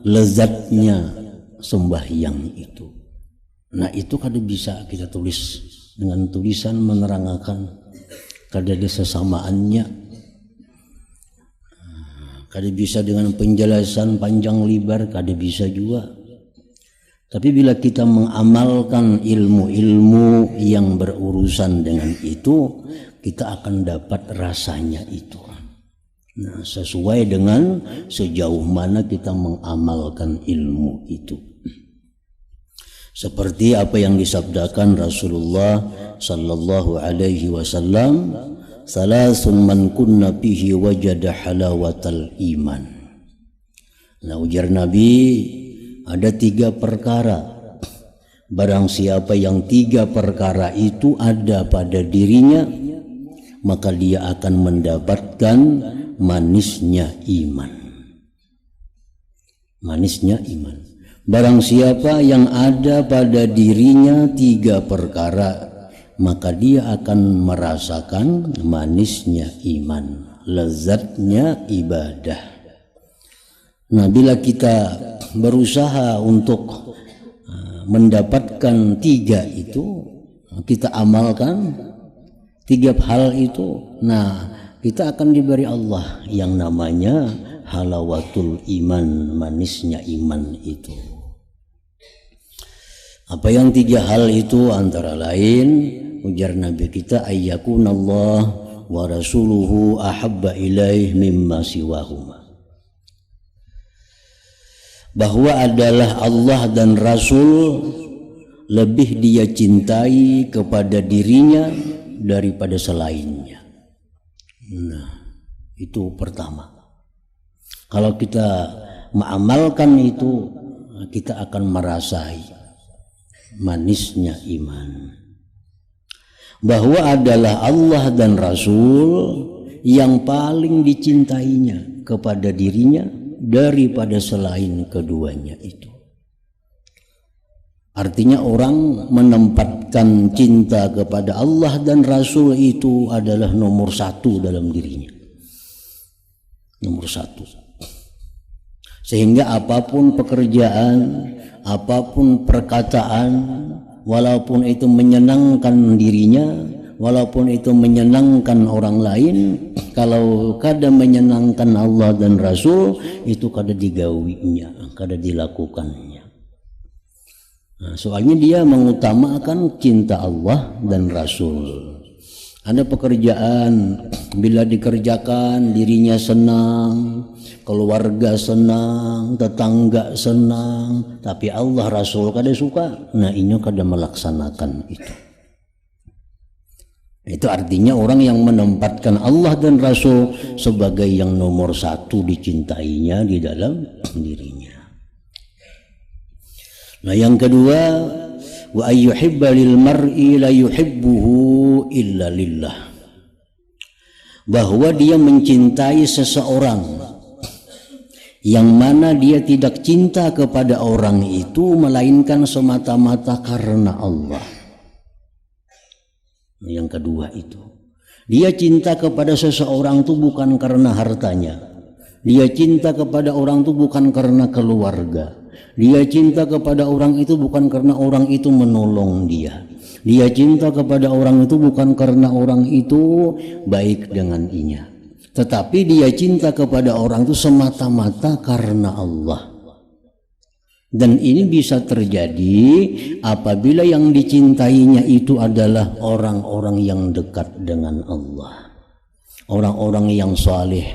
lezatnya sembahyang itu. Nah itu kada bisa kita tulis dengan tulisan menerangkan, kada ada sesamaannya, kada bisa dengan penjelasan panjang lebar, kada bisa juga. Tapi bila kita mengamalkan ilmu-ilmu yang berurusan dengan itu, kita akan dapat rasanya itu. Nah, sesuai dengan sejauh mana kita mengamalkan ilmu itu. Seperti apa yang disabdakan Rasulullah sallallahu alaihi wasallam, salasun man kunna fihi wajada halawatal iman. Nah, ujar Nabi, ada 3 perkara. Barang siapa yang 3 perkara itu ada pada dirinya, maka dia akan mendapatkan manisnya iman. Manisnya iman. Barang siapa yang ada pada dirinya 3 perkara, maka dia akan merasakan manisnya iman, lezatnya ibadah. Nah, bila kita berusaha untuk mendapatkan 3 itu, kita amalkan 3 hal itu, nah kita akan diberi Allah yang namanya halawatul iman, manisnya iman itu. Apa yang 3 hal itu? Antara lain, ujar Nabi kita, ayyakunallah wa rasuluhu ahabba ilaih mimma siwahuma. Bahwa adalah Allah dan Rasul lebih dia cintai kepada dirinya daripada selainnya. Nah, itu pertama. Kalau kita mengamalkan itu, kita akan merasai manisnya iman. Bahwa adalah Allah dan Rasul yang paling dicintainya kepada dirinya daripada selain keduanya itu. Artinya orang menempatkan cinta kepada Allah dan Rasul itu adalah nomor 1 dalam dirinya. Nomor 1. Sehingga apapun pekerjaan, apapun perkataan, walaupun itu menyenangkan dirinya, walaupun itu menyenangkan orang lain, kalau kada menyenangkan Allah dan Rasul, itu kada digawinya, kada dilakukannya. Nah, soalnya dia mengutamakan cinta Allah dan Rasul. Ada pekerjaan, bila dikerjakan dirinya senang, keluarga senang, tetangga senang, tapi Allah Rasul kada suka, nah ini kada melaksanakan itu. Itu artinya orang yang menempatkan Allah dan Rasul sebagai yang nomor 1 dicintainya di dalam dirinya. Nah yang kedua, wa ayyuhibba lil mar'i la yuhibbuhu illa lillah, bahwa dia mencintai seseorang yang mana dia tidak cinta kepada orang itu melainkan semata-mata karena Allah. Yang kedua itu, dia cinta kepada seseorang itu bukan karena hartanya, dia cinta kepada orang itu bukan karena keluarga, dia cinta kepada orang itu bukan karena orang itu menolong dia, dia cinta kepada orang itu bukan karena orang itu baik dengan inya, tetapi dia cinta kepada orang itu semata-mata karena Allah. Dan ini bisa terjadi apabila yang dicintainya itu adalah orang-orang yang dekat dengan Allah, orang-orang yang saleh,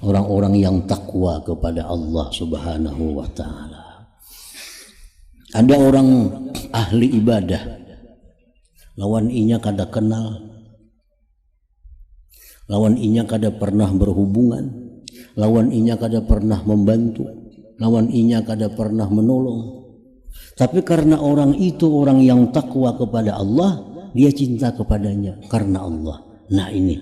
orang-orang yang takwa kepada Allah Subhanahu wa ta'ala. Ada orang ahli ibadah, lawan inya kada kenal, lawan inya kada pernah berhubungan, lawan inya kada pernah membantu, lawan inya kada pernah menolong, tapi karena orang itu orang yang takwa kepada Allah, dia cinta kepadanya karena Allah. Nah ini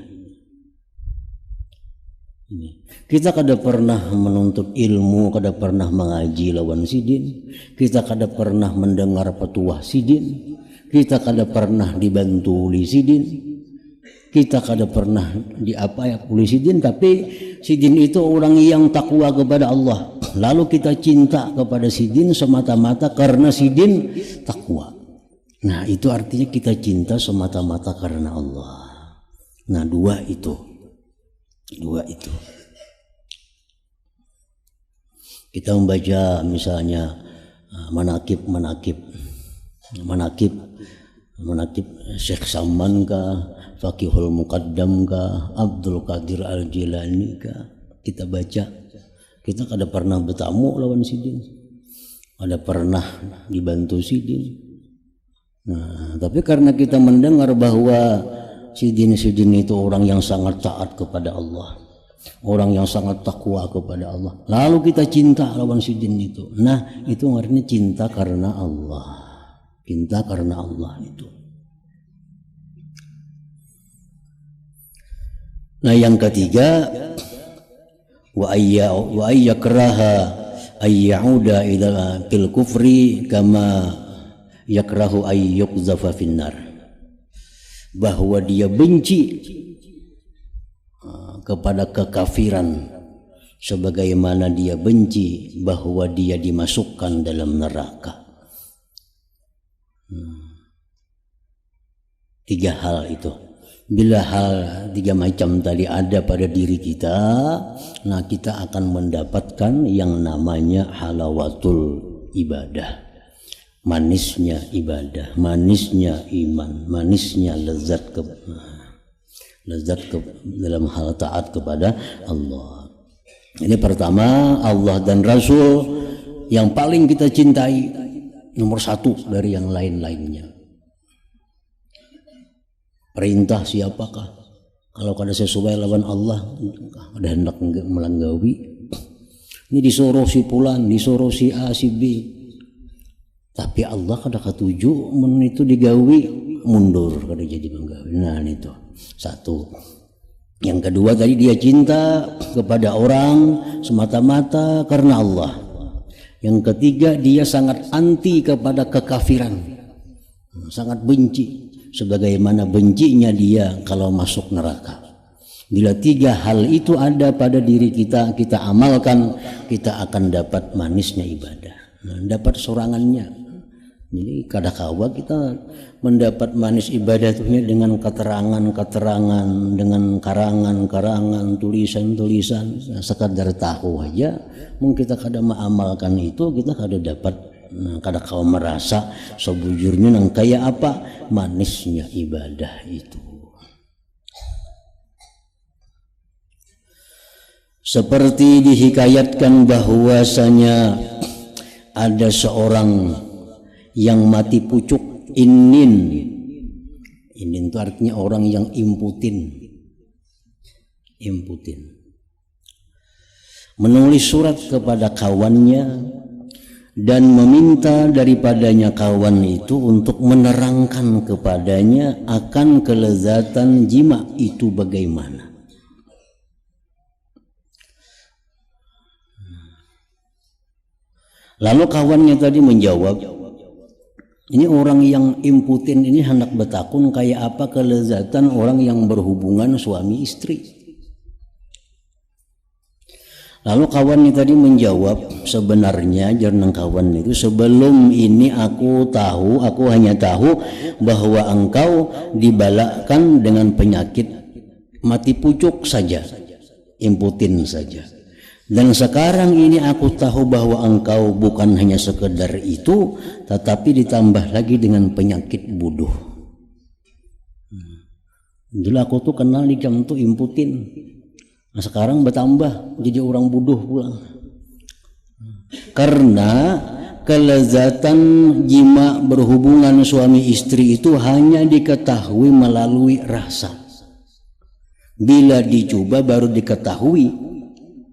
kita kada pernah menuntut ilmu, kada pernah mengaji lawan sidin, kita kada pernah mendengar petuah sidin, kita kada pernah dibantu oleh sidin, kita kada pernah diapa oleh sidin, tapi sidin itu orang yang takwa kepada Allah, lalu kita cinta kepada sidin semata-mata karena sidin takwa. Nah itu artinya kita cinta semata-mata karena Allah. Nah dua itu kita membaca misalnya manakib Syekh Saman kah, Fakihul Muqaddam kah, Abdul Qadir Al-Jilani kah, kita baca, kita kada pernah bertamu lawan sidin, kada pernah dibantu sidin. Nah, tapi karena kita mendengar bahwa sidin-sidin itu orang yang sangat taat kepada Allah, orang yang sangat takwa kepada Allah, lalu kita cinta lawan sidin itu. Nah itu artinya cinta karena Allah, cinta karena Allah itu. Nah yang ketiga, wa ayyakraha ayyauda ila fil kufri kama yakrahu ayyuqzafa finnar, bahwa dia benci kepada kekafiran sebagaimana dia benci bahwa dia dimasukkan dalam neraka. Tiga hal itu, bila hal tiga macam tadi ada pada diri kita, nah kita akan mendapatkan yang namanya halawatul ibadah, manisnya ibadah, manisnya iman, manisnya lezat dalam hal taat kepada Allah. Ini pertama, Allah dan Rasul yang paling kita cintai, nomor satu dari yang lain-lainnya. Perintah siapakah? Kalau kada sesuai lawan Allah, ada hendak melanggawi. Ini disuruh si Pulan, disuruh si A, si B, tapi Allah kada ketuju men itu digawi, mundur kada jadi menggawi. Nah itu satu. Yang kedua tadi, dia cinta kepada orang semata-mata karena Allah. Yang ketiga, dia sangat anti kepada kekafiran, sangat benci, sebagaimana bencinya dia kalau masuk neraka. Bila tiga hal itu ada pada diri kita, kita amalkan, kita akan dapat manisnya ibadah, dapat sorangannya. Jadi kadang-kala kita mendapat manis ibadah itu dengan keterangan-keterangan, dengan karangan-karangan, tulisan-tulisan, sekadar tahu aja. Mungkin kita kadang mengamalkan itu, kita kadang dapat, kadang-kala merasa sebujurnya nang kayak apa manisnya ibadah itu. Seperti dihikayatkan bahwasanya ada seorang yang mati pucuk, inin itu artinya orang yang imputin, menulis surat kepada kawannya dan meminta daripadanya kawan itu untuk menerangkan kepadanya akan kelezatan jima itu bagaimana. Lalu kawannya tadi menjawab, ini orang yang imputin ini hendak bertakun kayak apa kelezatan orang yang berhubungan suami istri. Lalu kawannya tadi menjawab, sebenarnya jernang kawan itu, sebelum ini aku hanya tahu bahwa engkau dibalakkan dengan penyakit mati pucuk saja, imputin saja. Dan sekarang ini aku tahu bahwa engkau bukan hanya sekedar itu, tetapi ditambah lagi dengan penyakit buduh. Dulu aku tuh kenal di jam tuh imputin. Nah sekarang bertambah jadi orang buduh pulang. Karena kelezatan jima berhubungan suami istri itu hanya diketahui melalui rasa. Bila dicoba baru diketahui.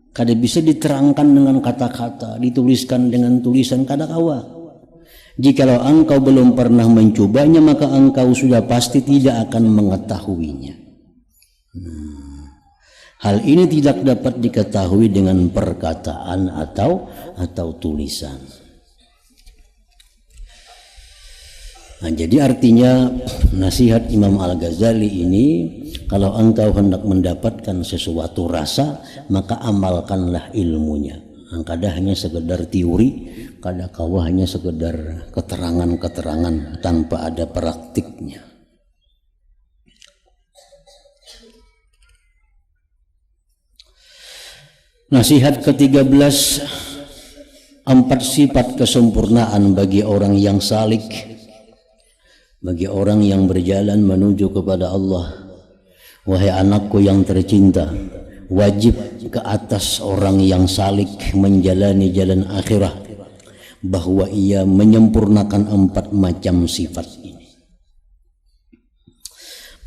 Kada bisa diterangkan dengan kata-kata, dituliskan dengan tulisan kada kawa. Jikalau engkau belum pernah mencobanya, maka engkau sudah pasti tidak akan mengetahuinya. Hal ini tidak dapat diketahui dengan perkataan atau tulisan. Nah, jadi artinya nasihat Imam Al-Ghazali ini, kalau engkau hendak mendapatkan sesuatu rasa, maka amalkanlah ilmunya. Kada hanya sekedar teori, kada kawa hanya sekedar keterangan-keterangan tanpa ada praktiknya. Nasihat ke-13, 4 sifat kesempurnaan bagi orang yang salik, bagi orang yang berjalan menuju kepada Allah. Wahai anakku yang tercinta, wajib ke atas orang yang salik menjalani jalan akhirah bahwa ia menyempurnakan 4 macam sifat ini.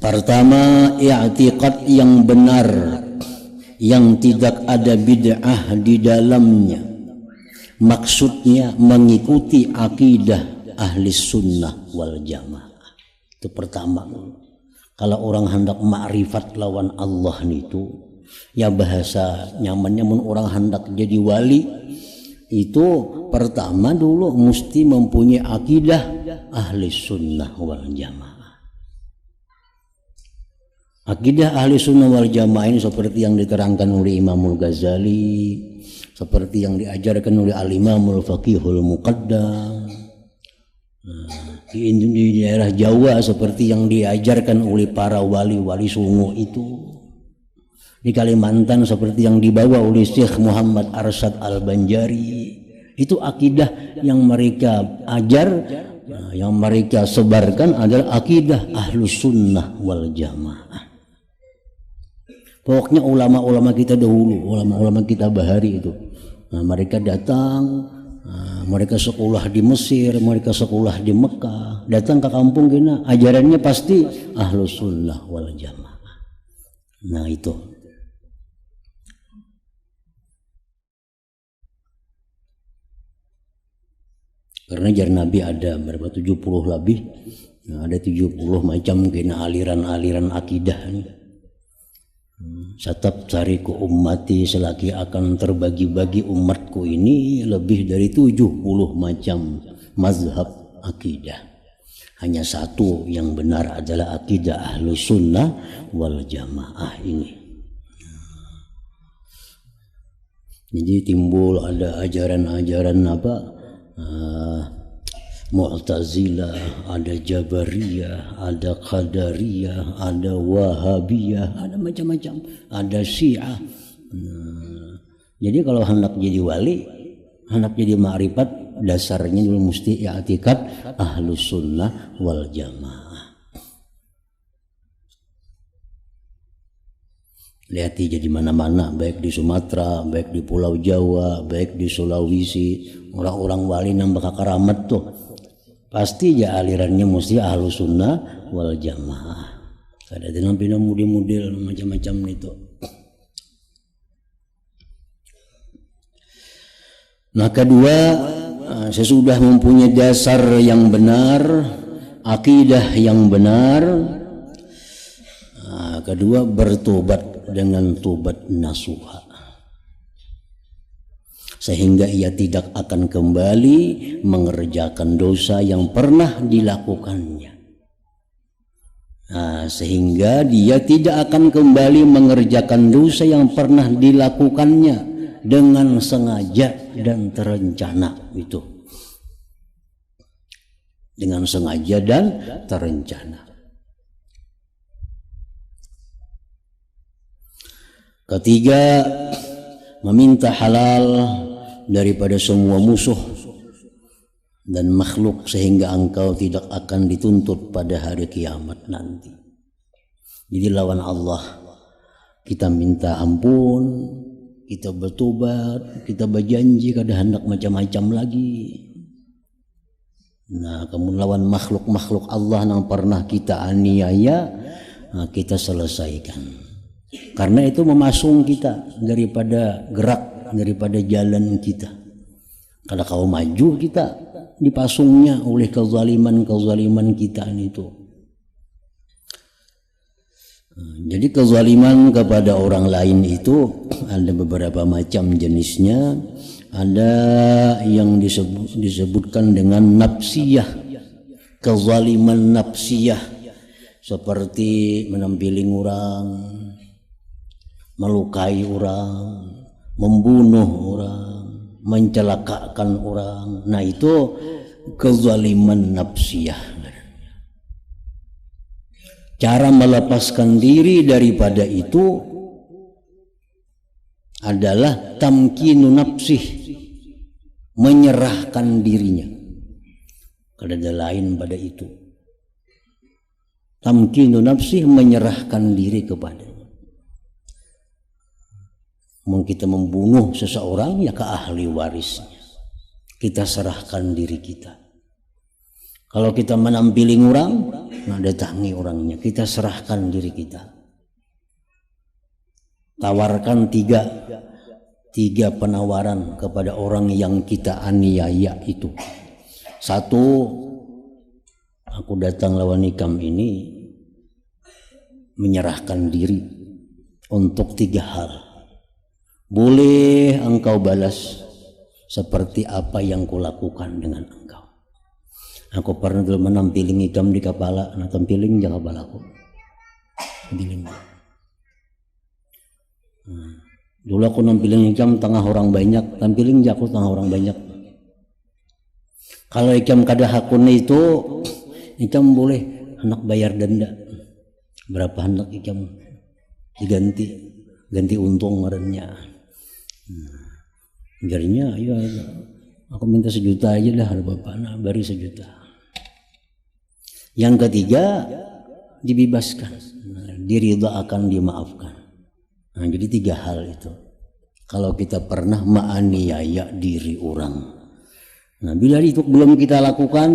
Pertama, i'tiqad yang benar, yang tidak ada bid'ah di dalamnya. Maksudnya mengikuti akidah ahli sunnah wal jamaah. Itu pertama. Kalau orang hendak ma'rifat lawan Allah itu, ya bahasa nyamannya orang hendak jadi wali, itu pertama dulu mesti mempunyai akidah ahli sunnah wal jamaah. Akidah ahli sunnah wal jamaah ini seperti yang diterangkan oleh Imamul Ghazali, seperti yang diajarkan oleh Al-Imamul Faqihul Muqaddam. Di daerah Jawa seperti yang diajarkan oleh para wali-wali sungo itu. Di Kalimantan seperti yang dibawa oleh Syekh Muhammad Arsyad Al-Banjari. Itu akidah yang mereka ajar, yang mereka sebarkan adalah akidah ahlus sunnah wal jamaah. Pokoknya ulama-ulama kita dahulu, ulama-ulama kita bahari itu, mereka datang, mereka sekolah di Mesir, mereka sekolah di Mekah, datang ke kampung kita, ajarannya pasti ahlus sunnah wal jamaah. Nah itu. Karena jar Nabi ada berapa 70 lebih, ada 70 macam kena aliran-aliran akidah nih. Satap cariku ummati, selagi akan terbagi-bagi umatku ini lebih dari 70 macam mazhab akidah. Hanya satu yang benar adalah akidah ahlus sunnah wal jamaah ini. Jadi timbul ada ajaran-ajaran apa? Mu'tazilah, ada Jabariyah, ada Qadariyah, ada Wahabiyah, ada macam-macam, ada Syiah. Jadi kalau hendak jadi wali, hendak jadi ma'rifat, dasarnya dulu mesti i'tiqad ahlus sunnah wal jamaah. Lihat jadi mana-mana, baik di Sumatera, baik di Pulau Jawa, baik di Sulawesi, orang-orang wali yang bakal karamat tuh pasti ya alirannya mesti ahlus sunnah wal jamaah. Kada ada pina model-model macam-macam itu. Nah kedua, sesudah mempunyai dasar yang benar, akidah yang benar, kedua bertobat dengan tobat nasuha, sehingga ia tidak akan kembali mengerjakan dosa yang pernah dilakukannya. Sehingga dia tidak akan kembali mengerjakan dosa yang pernah dilakukannya dengan sengaja dan terencana. Itu dengan sengaja dan terencana. Ketiga, meminta halal daripada semua musuh dan makhluk, sehingga engkau tidak akan dituntut pada hari kiamat nanti. Jadi lawan Allah kita minta ampun, kita bertobat, kita berjanji kada hendak macam-macam lagi. Nah, kemudian lawan makhluk-makhluk Allah yang pernah kita aniaya, kita selesaikan. Karena itu memasung kita daripada gerak, daripada jalan kita. Kalau kau maju, kita dipasungnya oleh kezaliman kita itu. Jadi kezaliman kepada orang lain itu ada beberapa macam jenisnya. Ada yang disebutkan dengan nafsiyah, kezaliman nafsiyah, seperti menampiling orang, melukai orang, membunuh orang, mencelakakan orang. Nah, itu kezaliman nafsiyah. Cara melepaskan diri daripada itu adalah tamkinu nafsih, menyerahkan dirinya. Kada ada lain pada itu. Tamkinu nafsih, menyerahkan diri kepada. Mau kita membunuh seseorang, ya ke ahli warisnya. Kita serahkan diri kita. Kalau kita menampiling orang, nah datangi orangnya, kita serahkan diri kita. Tawarkan tiga penawaran kepada orang yang kita aniaya itu. Satu, aku datang lawan ikam ini menyerahkan diri untuk 3 hal. Boleh engkau balas seperti apa yang kulakukan dengan engkau. Aku pernah dulu menampiling ikam di kepala, nah tampiling jaga kepalaku. Tampiling. Dulu aku nampiling ikam tengah orang banyak, tampiling jaku tengah orang banyak. Kalau ikam kada hakun itu, ikam boleh hendak bayar denda. Berapa hendak ikam ganti untung ngarannya. Jarinya, ya aku minta 1 juta aja dah, ada bapak nak beri 1 juta. Yang ketiga, dibebaskan, diridha akan dimaafkan. Nah, jadi 3 hal itu. Kalau kita pernah menganiaya diri orang, nah bila itu belum kita lakukan,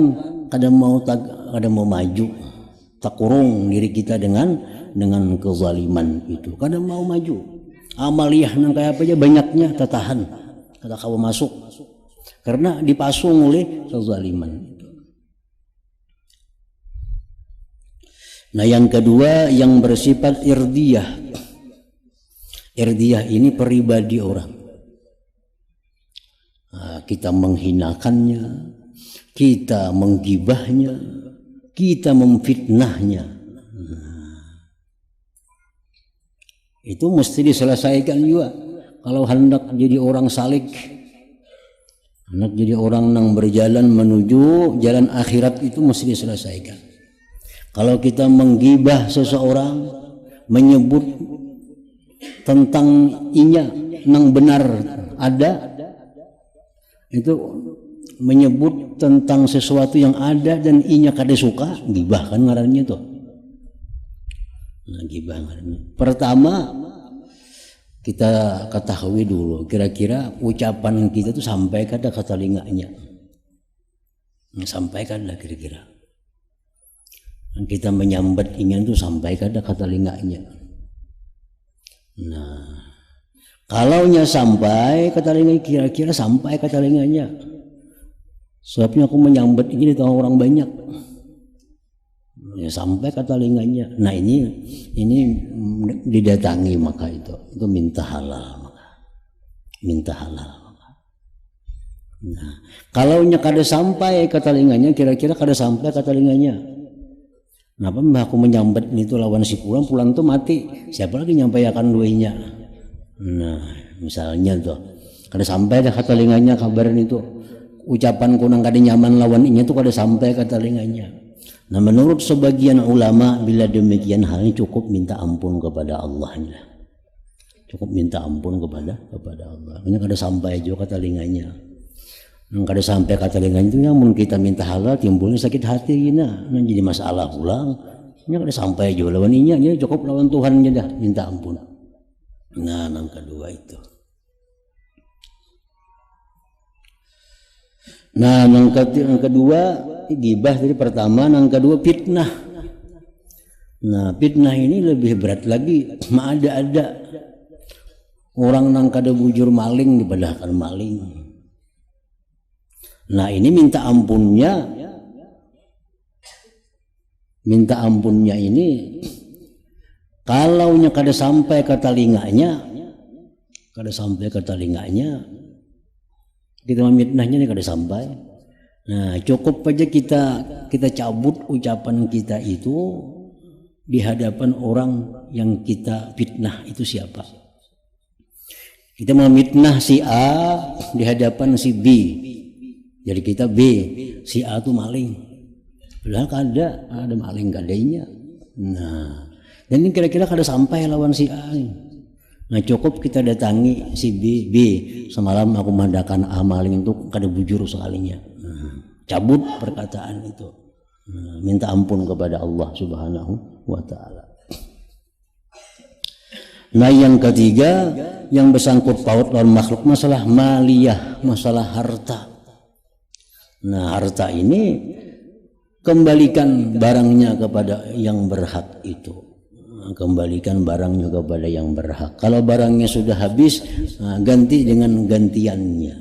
kadang mau maju, tak kurung diri kita dengan kezaliman itu. Kadang mau maju, amaliyah nang kayak apa aja banyaknya tertahan, kada kau masuk karena dipasung oleh kezaliman. Nah, yang kedua yang bersifat irdiyah. Irdiyah ini pribadi orang. Nah, kita menghinakannya, kita menggibahnya, kita memfitnahnya. Itu mesti diselesaikan juga. Kalau hendak jadi orang salik, hendak jadi orang yang berjalan menuju jalan akhirat, itu mesti diselesaikan. Kalau kita menggibah seseorang, menyebut tentang inya yang benar ada, itu menyebut tentang sesuatu yang ada dan inya kada suka, gibah kan ngarannya tuh. Nah, gibah ngarannya. Pertama, kita ketahui dulu kira-kira ucapan kita tuh sampai kada ke telinganya. Sampai kada kira-kira. Kita menyambat ingin tuh sampai kada ke telinganya. Nah, kalaunya sampai ke telinganya, kira-kira sampai ke telinganya, Sebabnya aku menyambat ini di tengah orang banyak. Ya, sampai ke telinganya. Nah ini didatangi, maka itu minta halal, minta halal. Nah, kalau kada sampai ke telinganya, kira-kira kada sampai ke telinganya. Kenapa aku menyambat ini tuh lawan si pulang tuh mati. Siapa lagi nyampaikan duinya? Nah, misalnya tuh kada sampai dah ke telinganya kabaran itu. Ucapan kunang kada nyaman lawan ini tuh kada sampai ke telinganya. Nah, menurut sebagian ulama bila demikian halnya cukup minta ampun kepada Allah. Cukup minta ampun kepada Allah. Ini kada sampai juga ke telinganya. Kada sampai ke telinganya itu namun kita minta halal timbulnya sakit hati nah jadi masalah pulang. Ini kada sampai juga lawan ini cukup lawan Tuhan aja dah minta ampun. Nah, yang kedua itu. Nah, yang kedua gibah tadi pertama, yang kedua fitnah. Nah, fitnah ini lebih berat lagi. Ada orang nang kada bujur maling dibadahkan maling. Nah, ini minta ampunnya ini kalau kada sampai ke telinganya, kita memitnahnya ini kada sampai. Nah, cukup aja kita cabut ucapan kita itu di hadapan orang yang kita fitnah itu siapa. Kita memitnah si A di hadapan si B. Jadi kita B, si A itu maling. Padahal ada maling kadainya. Nah, dan ini kira-kira kada sampai lawan si A. Nah, cukup kita datangi si B, semalam aku mandakan A maling itu kada bujur sekalinya. Nah, cabut perkataan itu. Nah, minta ampun kepada Allah Subhanahu wa taala. Nah, yang ketiga yang bersangkut paut lawan makhluk masalah maliyah, masalah harta. Nah, harta ini kembalikan barangnya kepada yang berhak itu. Kembalikan barangnya kepada yang berhak. Kalau barangnya sudah habis, ganti dengan gantiannya.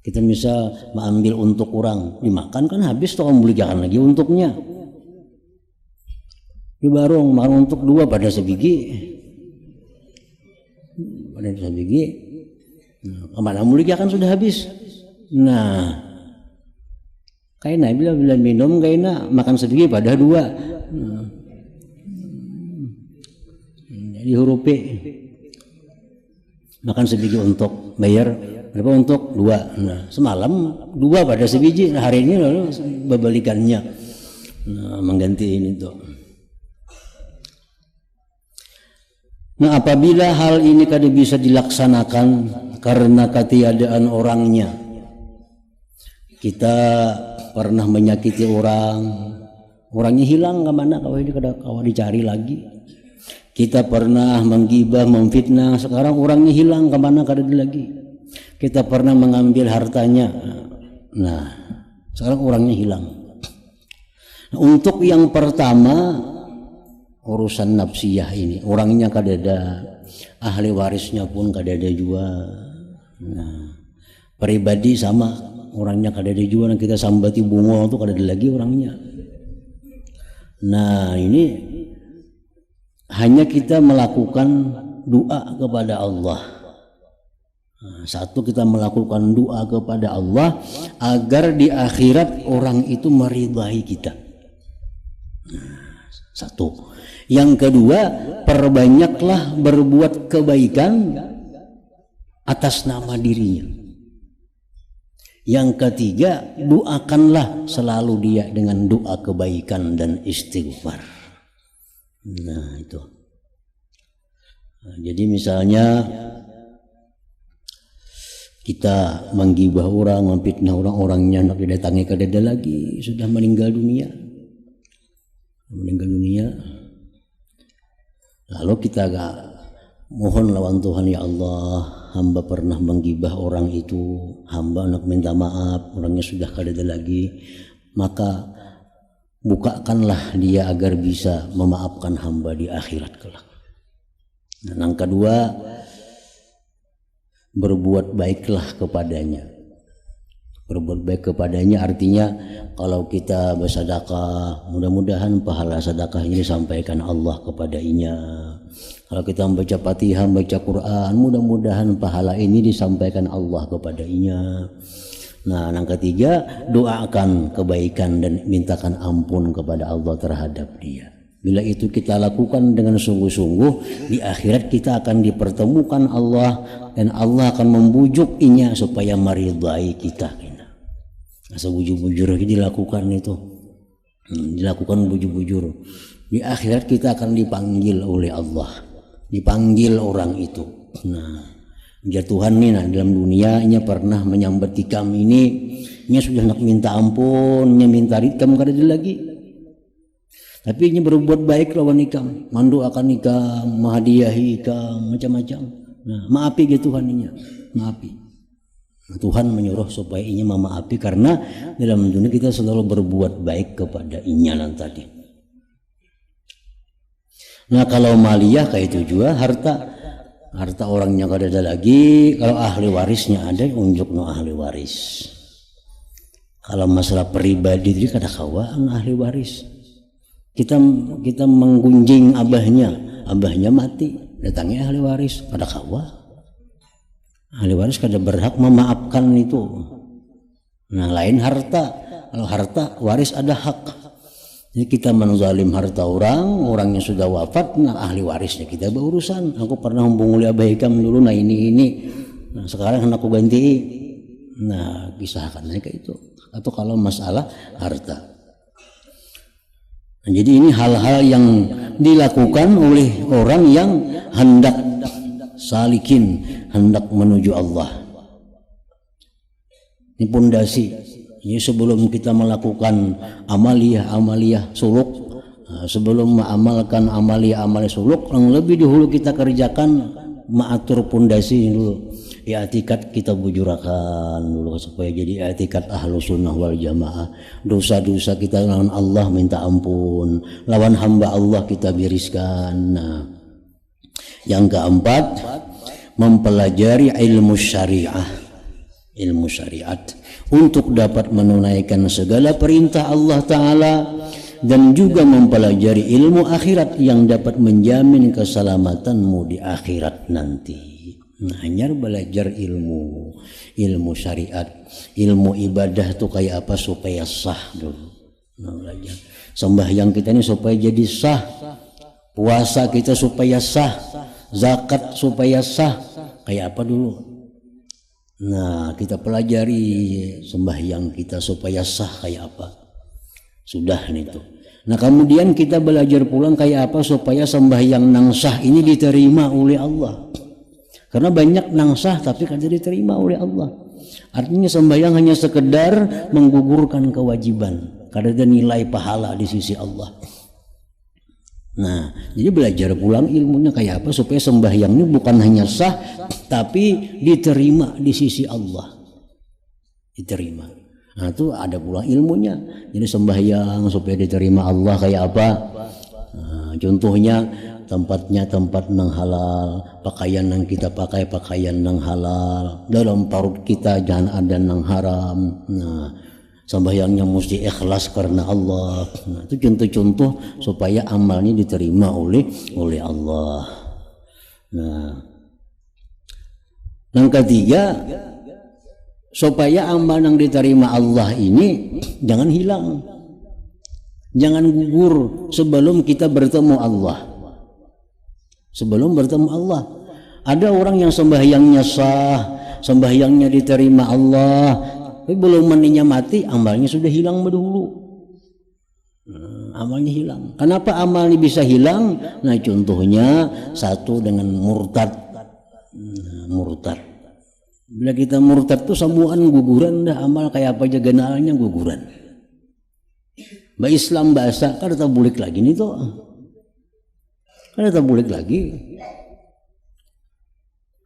Kita misal mengambil untuk orang dimakan kan habis, toh belikan lagi untuknya. Di barong makan untuk dua pada sebiji. Kemana mulia kan sudah habis. Nah, kaina bila minum kaina makan sebiji pada dua. Jadi huruf P makan sebiji untuk bayar berapa untuk dua. Nah, semalam dua pada sebiji, hari ini lalu berbalikannya. Nah, mengganti ini tuh. Nah, apabila hal ini kada bisa dilaksanakan karena ketiadaan orangnya, kita pernah menyakiti orangnya hilang ke mana, kalau ini kada dicari lagi. Kita pernah menggibah, memfitnah, sekarang orangnya hilang ke mana, kada lagi. Kita pernah mengambil hartanya, nah sekarang orangnya hilang. Nah, untuk yang pertama urusan nafsiyah ini, orangnya kada ada, ahli warisnya pun kada ada juga. Nah, pribadi sama, orangnya kada ada juga, kita sambati bunga itu kada ada lagi orangnya. Nah, ini hanya kita melakukan doa kepada Allah. Nah, satu, kita melakukan doa kepada Allah agar di akhirat orang itu meridai kita. Nah, satu. Yang kedua, perbanyaklah berbuat kebaikan atas nama dirinya. Yang ketiga, doakanlah selalu dia dengan doa kebaikan dan istighfar. Nah, itu. Nah, jadi misalnya kita menggibah orang, memfitnah orang-orangnya nak didatangi kada lagi, sudah meninggal dunia. Lalu kita mohon lawan Tuhan, ya Allah, hamba pernah menggibah orang itu, hamba nak minta maaf, orangnya sudah kada ada lagi, maka bukakanlah dia agar bisa memaafkan hamba di akhirat kelak. Dan yang kedua, berbuat baiklah kepadanya. Berbuat baik kepadanya artinya kalau kita bersedekah, mudah-mudahan pahala sedekahnya disampaikan Allah kepadanya. Kalau kita membaca Fatihah, membaca Quran, mudah-mudahan pahala ini disampaikan Allah kepadanya. Nah, yang ketiga, doakan kebaikan dan mintakan ampun kepada Allah terhadap dia. Bila itu kita lakukan dengan sungguh-sungguh, di akhirat kita akan dipertemukan Allah dan Allah akan membujuk inya supaya meridai kita. Asa bujur-bujur lagi dilakukan itu, dilakukan bujur-bujur. Di akhirat kita akan dipanggil oleh Allah, dipanggil orang itu. Nah, Tuhan nih, nah dalam dunia nya pernah menyambat tikam ini, nya sudah nak minta ampun, nya minta tikam kada ada lagi. Tapi nya berbuat baik lawan ikam, mandoakan ikam, menghadiahi ikam, macam-macam. Nah, maafi gitu Tuhan nya, maafi. Tuhan menyuruh supaya inya memaafi karena dalam dunia kita selalu berbuat baik kepada inya tadi. Nah, kalau maliyah kayak itu juga harta orangnya kada ada lagi, kalau ahli warisnya ada unjuk no ahli waris. Kalau masalah pribadi itu kada kawaan ahli waris. Kita menggunjing abahnya mati, datangnya ahli waris kada kawa. Ahli waris kada berhak memaafkan itu. Nah, lain harta. Kalau harta waris ada hak. Jadi kita menzalim harta orang yang sudah wafat, nah ahli warisnya kita berurusan. Aku pernah membunguli abah ikam dulu, nah ini. Nah, sekarang aku ganti. Nah, kisahkan kayak itu. Atau kalau masalah harta. Nah, jadi ini hal-hal yang dilakukan oleh orang yang hendak salikin, hendak menuju Allah. Ini pondasi. Ini sebelum kita melakukan amaliyah suluk, sebelum mengamalkan amaliyah suluk, yang lebih dahulu kita kerjakan mengatur pondasi dulu. I'tikad kita bujurakan dulu supaya jadi i'tikad ahlus sunnah wal jamaah. Dosa-dosa kita lawan Allah minta ampun, lawan hamba Allah kita bereskan. Nah, yang keempat, mempelajari ilmu syariat untuk dapat menunaikan segala perintah Allah Ta'ala dan juga mempelajari ilmu akhirat yang dapat menjamin keselamatanmu di akhirat nanti. Nah, hanya belajar ilmu syariat, ilmu ibadah tuh kayak apa supaya sah dulu. Nah, belajar sembahyang kita ini supaya jadi sah, puasa kita supaya sah, zakat supaya sah, kayak apa dulu. Nah, kita pelajari sembahyang kita supaya sah kayak apa. Sudah nih tuh. Nah, kemudian kita belajar pulang kayak apa supaya sembahyang nang sah ini diterima oleh Allah. Karena banyak nang sah tapi kada diterima oleh Allah. Artinya sembahyang hanya sekedar menggugurkan kewajiban, kada ada nilai pahala di sisi Allah. Nah, jadi belajar pulang ilmunya kayak apa supaya sembahyang ini bukan hanya sah tapi diterima di sisi Allah. Diterima. Nah, itu ada pulang ilmunya. Jadi sembahyang supaya diterima Allah kayak apa? Nah, contohnya tempatnya tempat nang halal, pakaian yang kita pakai pakaian nang halal, dalam parut kita jangan ada nang haram. Nah, sembahyangnya mesti ikhlas karena Allah. Nah, itu contoh-contoh supaya amalnya diterima oleh Allah. Nah, yang ketiga, supaya amal yang diterima Allah ini jangan hilang, jangan gugur sebelum kita bertemu Allah. Sebelum bertemu Allah, ada orang yang sembahyangnya sah, sembahyangnya diterima Allah, tapi belum maninya mati, amalnya sudah hilang dahulu. Amalnya hilang. Kenapa amalnya bisa hilang? Nah, contohnya satu dengan murtad. Murtad. Bila kita murtad tuh semuaan guguran dah, amal kayak apa aja genalnya guguran. Ba Islam bahasa kan tak boleh lagi nih tuh. Kan tak boleh lagi.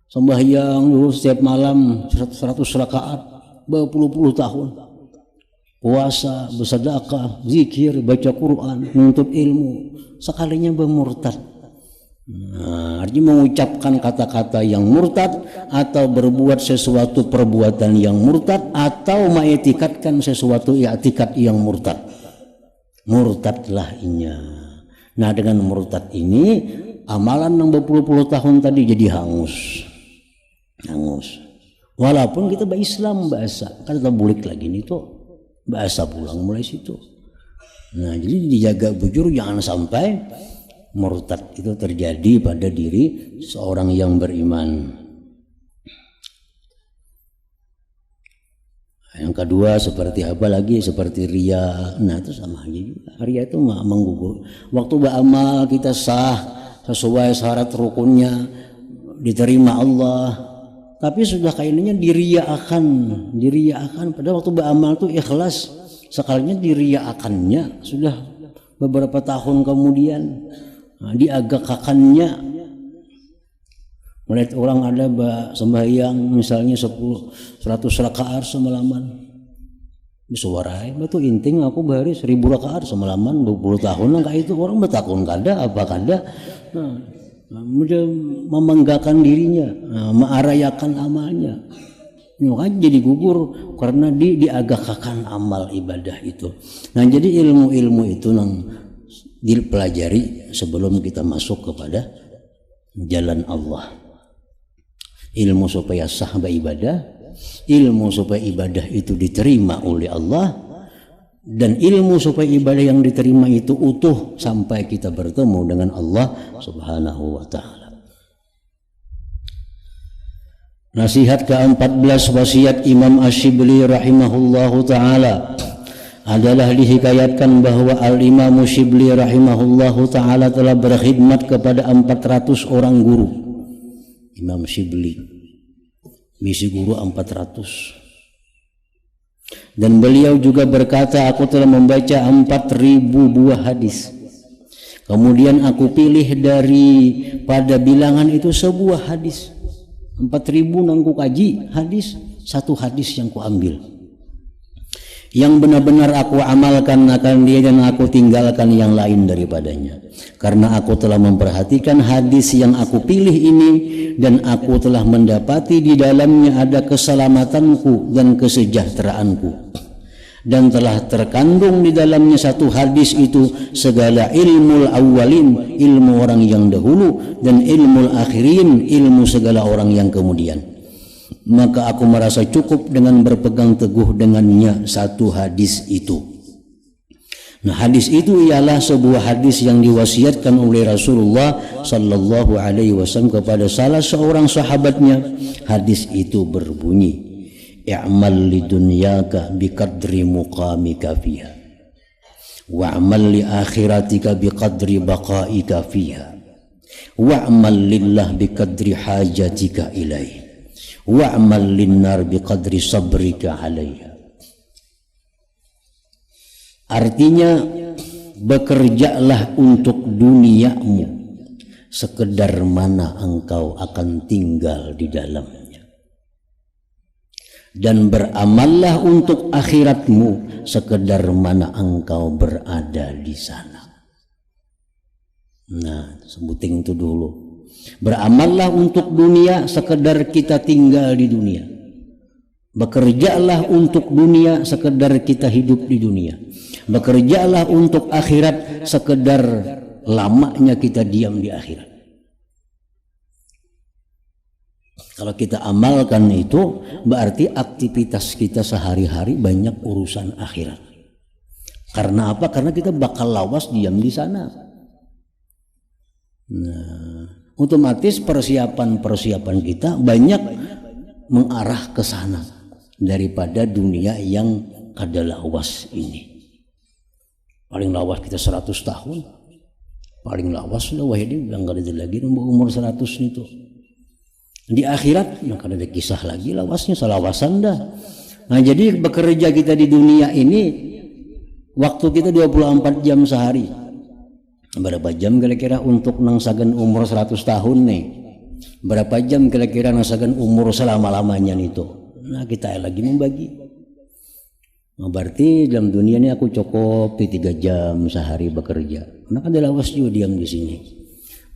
Sembahyang dulu setiap malam 100 rakaat. Berpuluh-puluh tahun puasa, bersedekah, zikir, baca Quran, menuntut ilmu, sekalinya bermurtad. Artinya mengucapkan kata-kata yang murtad, atau berbuat sesuatu perbuatan yang murtad, atau mengiktikadkan sesuatu i'tikad yang murtad. Murtadlah inya. Nah, dengan murtad ini amalan yang berpuluh-puluh tahun tadi jadi hangus. Walaupun kita berislam bahasa, kan kita bulik lagi nih tuh bahasa pulang mulai situ. Nah, jadi dijaga bujur jangan sampai murtad itu terjadi pada diri seorang yang beriman. Yang kedua seperti apa lagi? Seperti riya. Nah, itu sama aja juga. Riya itu menggugur. Waktu beramal kita sah sesuai syarat rukunnya, diterima Allah. Tapi sudah kayaknya diriyakan. Padahal waktu beramal itu ikhlas. Sekalinya diriyakannya sudah beberapa tahun kemudian. Nah, diagakakannya. Melihat orang ada sembahyang misalnya 100 rakaat semalaman. Suarai itu inting aku bahari 1000 rakaat semalaman 20 tahun enggak itu orang bertakun kada apa kada. Dia memanggakan dirinya, mengarayakan amalnya. Makanya jadi gugur karena diagakakan amal ibadah itu. Nah, jadi ilmu-ilmu itu yang dipelajari sebelum kita masuk kepada jalan Allah. Ilmu supaya sah beribadah, ilmu supaya ibadah itu diterima oleh Allah, dan ilmu supaya ibadah yang diterima itu utuh sampai kita bertemu dengan Allah Subhanahu wa ta'ala. Nasihat ke-14 wasiat Imam Ash-Shibli rahimahullahu ta'ala adalah dihikayatkan bahwa Al-Imam Shibli rahimahullahu ta'ala telah berkhidmat kepada 400 orang guru. Imam Shibli misi guru 400. Dan beliau juga berkata, aku telah membaca 4.000 buah hadis. Kemudian aku pilih daripada bilangan itu sebuah hadis. 4.000 nang ku kaji hadis, satu hadis yang ku ambil, yang benar-benar aku amalkan akan dia, dan aku tinggalkan yang lain daripadanya. Karena aku telah memperhatikan hadis yang aku pilih ini, dan aku telah mendapati di dalamnya ada keselamatanku dan kesejahteraanku. Dan telah terkandung di dalamnya satu hadis itu segala ilmu awalin, ilmu orang yang dahulu, dan ilmu akhirin, ilmu segala orang yang kemudian. Maka aku merasa cukup dengan berpegang teguh dengannya satu hadis itu. Nah, hadis itu ialah sebuah hadis yang diwasiatkan oleh Rasulullah sallallahu alaihi wasallam kepada salah seorang sahabatnya. Hadis itu berbunyi, i'mal lidunyaka biqadri muqamika fiha, wa'mal li akhiratika biqadri baqaika fiha, wa'mal lillah biqadri hajatika ilaih, wa'mal linnar biqadri sabrika alaiha. Artinya, bekerjalah untuk duniamu sekedar mana engkau akan tinggal di dalamnya, dan beramallah untuk akhiratmu sekedar mana engkau berada di sana. Nah, sebuting itu dulu. Beramallah untuk dunia sekedar kita tinggal di dunia. Bekerjalah untuk dunia sekedar kita hidup di dunia. Bekerjalah untuk akhirat sekedar lamanya kita diam di akhirat. Kalau kita amalkan itu, berarti aktivitas kita sehari-hari banyak urusan akhirat. Karena apa? Karena kita bakal lawas diam di sana. Nah, otomatis persiapan kita banyak mengarah ke sana daripada dunia yang kada lawas ini. Paling lawas kita 100 tahun. Paling lawas sudah wahidi bilang kada ada lagi umur 100 itu. Di akhirat yang kada ada kisah lagi lawasnya, salawasan dah. Nah, jadi bekerja kita di dunia ini, waktu kita 24 jam sehari. Berapa jam kira-kira untuk nangsagan umur 100 tahun nih? Berapa jam kira-kira nangsagan umur selama-lamanya itu? Nah, kita lagi membagi. Nah, berarti dalam dunia ini aku cukup 3 jam sehari bekerja. Karena kan lawas juga diam di sini.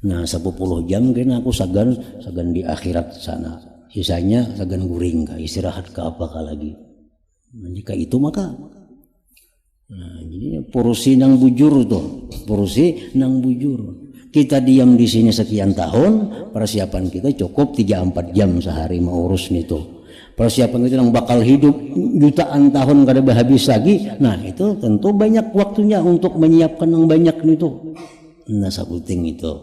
Nah 10 jam kena aku sagan di akhirat sana, sisanya sagan guring ka istirahat ke apakah lagi. Nah, jika itu maka jadi porusi nang bujur tuh, porusi nang bujur. Kita diam di sini sekian tahun, persiapan kita cukup 3-4 jam sehari mau urus itu. Persiapan kita yang bakal hidup jutaan tahun kada habis lagi. Nah itu tentu banyak waktunya untuk menyiapkan yang banyak itu. Nah sabuting itu.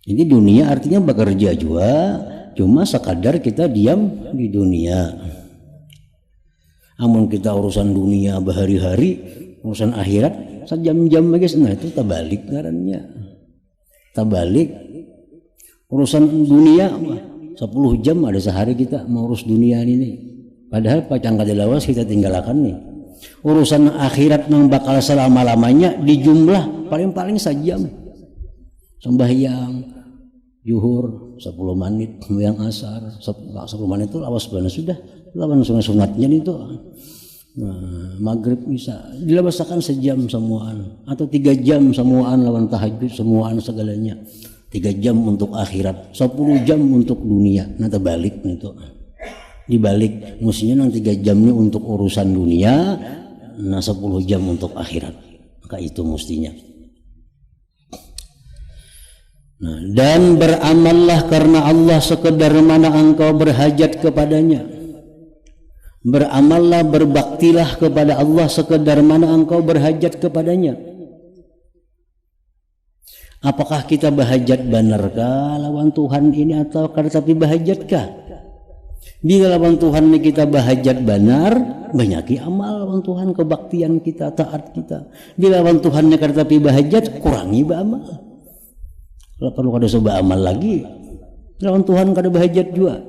Jadi dunia artinya bekerja juga, cuma sekadar kita diam di dunia. Amun kita urusan dunia berhari-hari, urusan akhirat sejam-jam aja, nah itu tabalik ngarannya. Tabalik urusan dunia 10 jam ada sehari kita mau urus dunia ini. Padahal pacang kada lawas kita tinggalkan nih. Urusan akhirat yang bakal selama-lamanya di jumlah paling-paling sejam. Sembahyang Zuhur 10 menit, yang asar 10 menit itu lawas benar sudah lawan sunat-sunatnya itu. Nah, maghrib bisa dilabasakan sejam semuaan atau 3 jam semuaan lawan tahajud semuaan segalanya. 3 jam untuk akhirat, 10 jam untuk dunia. Nah terbalik itu. Dibalik mestinya nang 3 jamnya untuk urusan dunia, nah 10 jam untuk akhirat. Maka itu mestinya. Nah, dan beramallah karena Allah sekedar mana engkau berhajat kepadanya. Beramallah, berbaktilah kepada Allah sekedar mana engkau berhajat kepadanya. Apakah kita berhajat benarkah lawan Tuhan ini atau tapi berhajatkah? Bila lawan Tuhan ini kita berhajat benar, banyaki amal lawan Tuhan, kebaktian kita, taat kita. Bila lawan Tuhan ini tapi berhajat, kurangi beramal. Kalau perlu kada coba amal lagi, lawan Tuhan kada berhajat juga.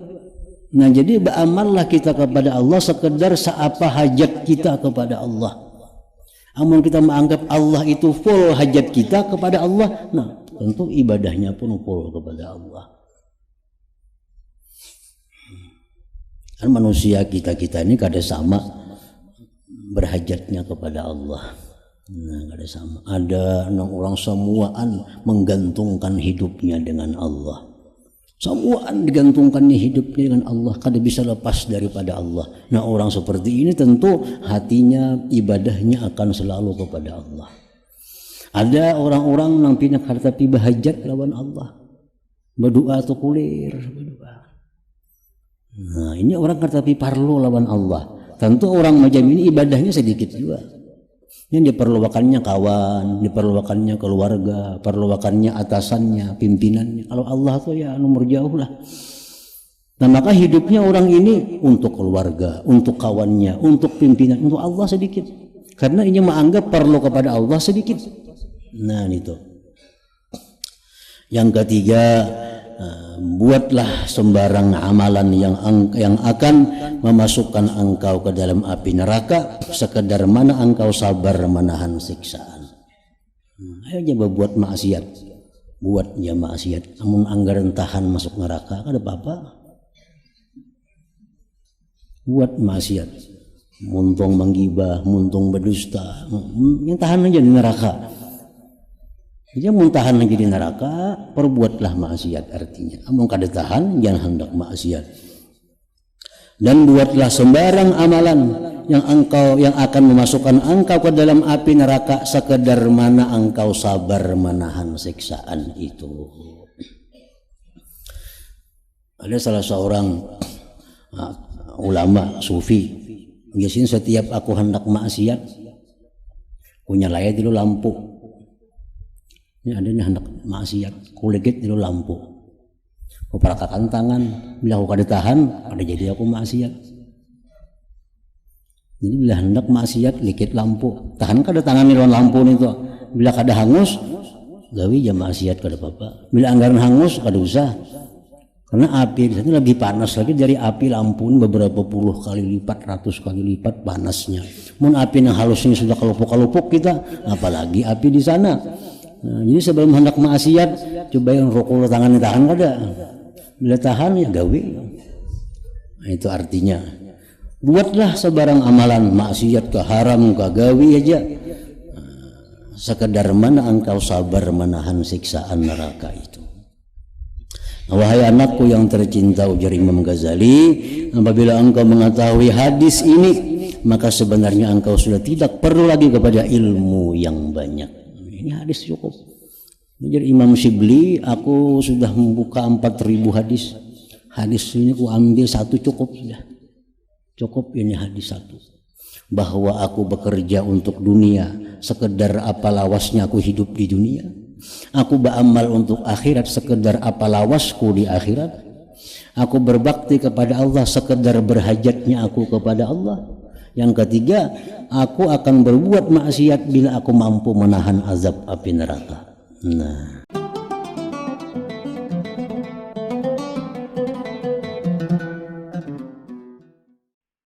Nah jadi beramallah kita kepada Allah sekedar seapa hajat kita kepada Allah. Amun kita menganggap Allah itu full hajat kita kepada Allah, nah tentu ibadahnya pun full kepada Allah. Kan manusia kita ini kada sama berhajatnya kepada Allah. Nah, ada sama. Ada orang semuaan menggantungkan hidupnya dengan Allah. Semuaan digantungkannya hidupnya dengan Allah, kada bisa lepas daripada Allah. Nah, orang seperti ini tentu hatinya, ibadahnya akan selalu kepada Allah. Ada orang-orang yang pindah tapi bahajat lawan Allah. Berdoa atau kulir, berdoa. Nah, ini orang tapi parlo lawan Allah. Tentu orang macam ini ibadahnya sedikit juga. Yang diperluakannya kawan, diperluakannya keluarga, perluakannya atasannya, pimpinannya. Kalau Allah tuh ya nomor jauh lah. Nah maka hidupnya orang ini untuk keluarga, untuk kawannya, untuk pimpinan, untuk Allah sedikit. Karena ini menganggap perlu kepada Allah sedikit. Nah itu. Yang ketiga, buatlah sembarang amalan yang akan memasukkan engkau ke dalam api neraka sekedar mana engkau sabar menahan siksaan. Ayo coba buat maksiat, buatnya maksiat. Amun anggaran tahan masuk neraka kada apa-apa. Buat maksiat, muntung menggibah, muntung berdusta, yang tahan aja di neraka. Jadi muntahan lagi di neraka, perbuatlah maksiat artinya. Amun kada tahan, jangan hendak maksiat. Dan buatlah sembarang amalan yang akan memasukkan engkau ke dalam api neraka sekedar mana engkau sabar menahan siksaan itu. Ada salah seorang ulama sufi, biasanya setiap aku hendak maksiat, punya layar dulu lampu. Ini ada nih hendak maksiat, kulegit dulu lampu. Kuperakakan tangan, bila aku kada tahan, kada jadi aku maksiat. Jadi bila hendak maksiat, likit lampu. Tahan kada tangan lawan lampu itu. Bila kada hangus, gawi ya maksiat kada apa-apa. Bila anggaran hangus, kada usah. Karena api di sana lebih panas lagi dari api lampu ini beberapa puluh kali lipat, 100 kali lipat panasnya. Mun api yang halus ini sudah kelupuk-kelupuk kita, apalagi api di sana. Nah, jadi sebelum hendak maksiat, coba yang rokok tangan tahan kada. Bila tahan ya gawe. Nah, itu artinya buatlah sebarang amalan maksiat ke haram ke gawe aja. sekedar mana engkau sabar menahan siksaan neraka itu. Wahai anakku yang tercinta, ujar Imam Ghazali, apabila engkau mengetahui hadis ini, maka sebenarnya engkau sudah tidak perlu lagi kepada ilmu yang banyak. Ini hadis cukup. Jadi Imam Shibli, aku sudah membuka 4.000 hadis. Hadis ini aku ambil satu cukup sudah. Cukup ini hadis satu. Bahwa aku bekerja untuk dunia, sekedar apa lawasnya aku hidup di dunia. Aku beramal untuk akhirat, sekedar apa lawasku di akhirat. Aku berbakti kepada Allah, sekedar berhajatnya aku kepada Allah. Yang ketiga, aku akan berbuat maksiat bila aku mampu menahan azab api neraka. Nah,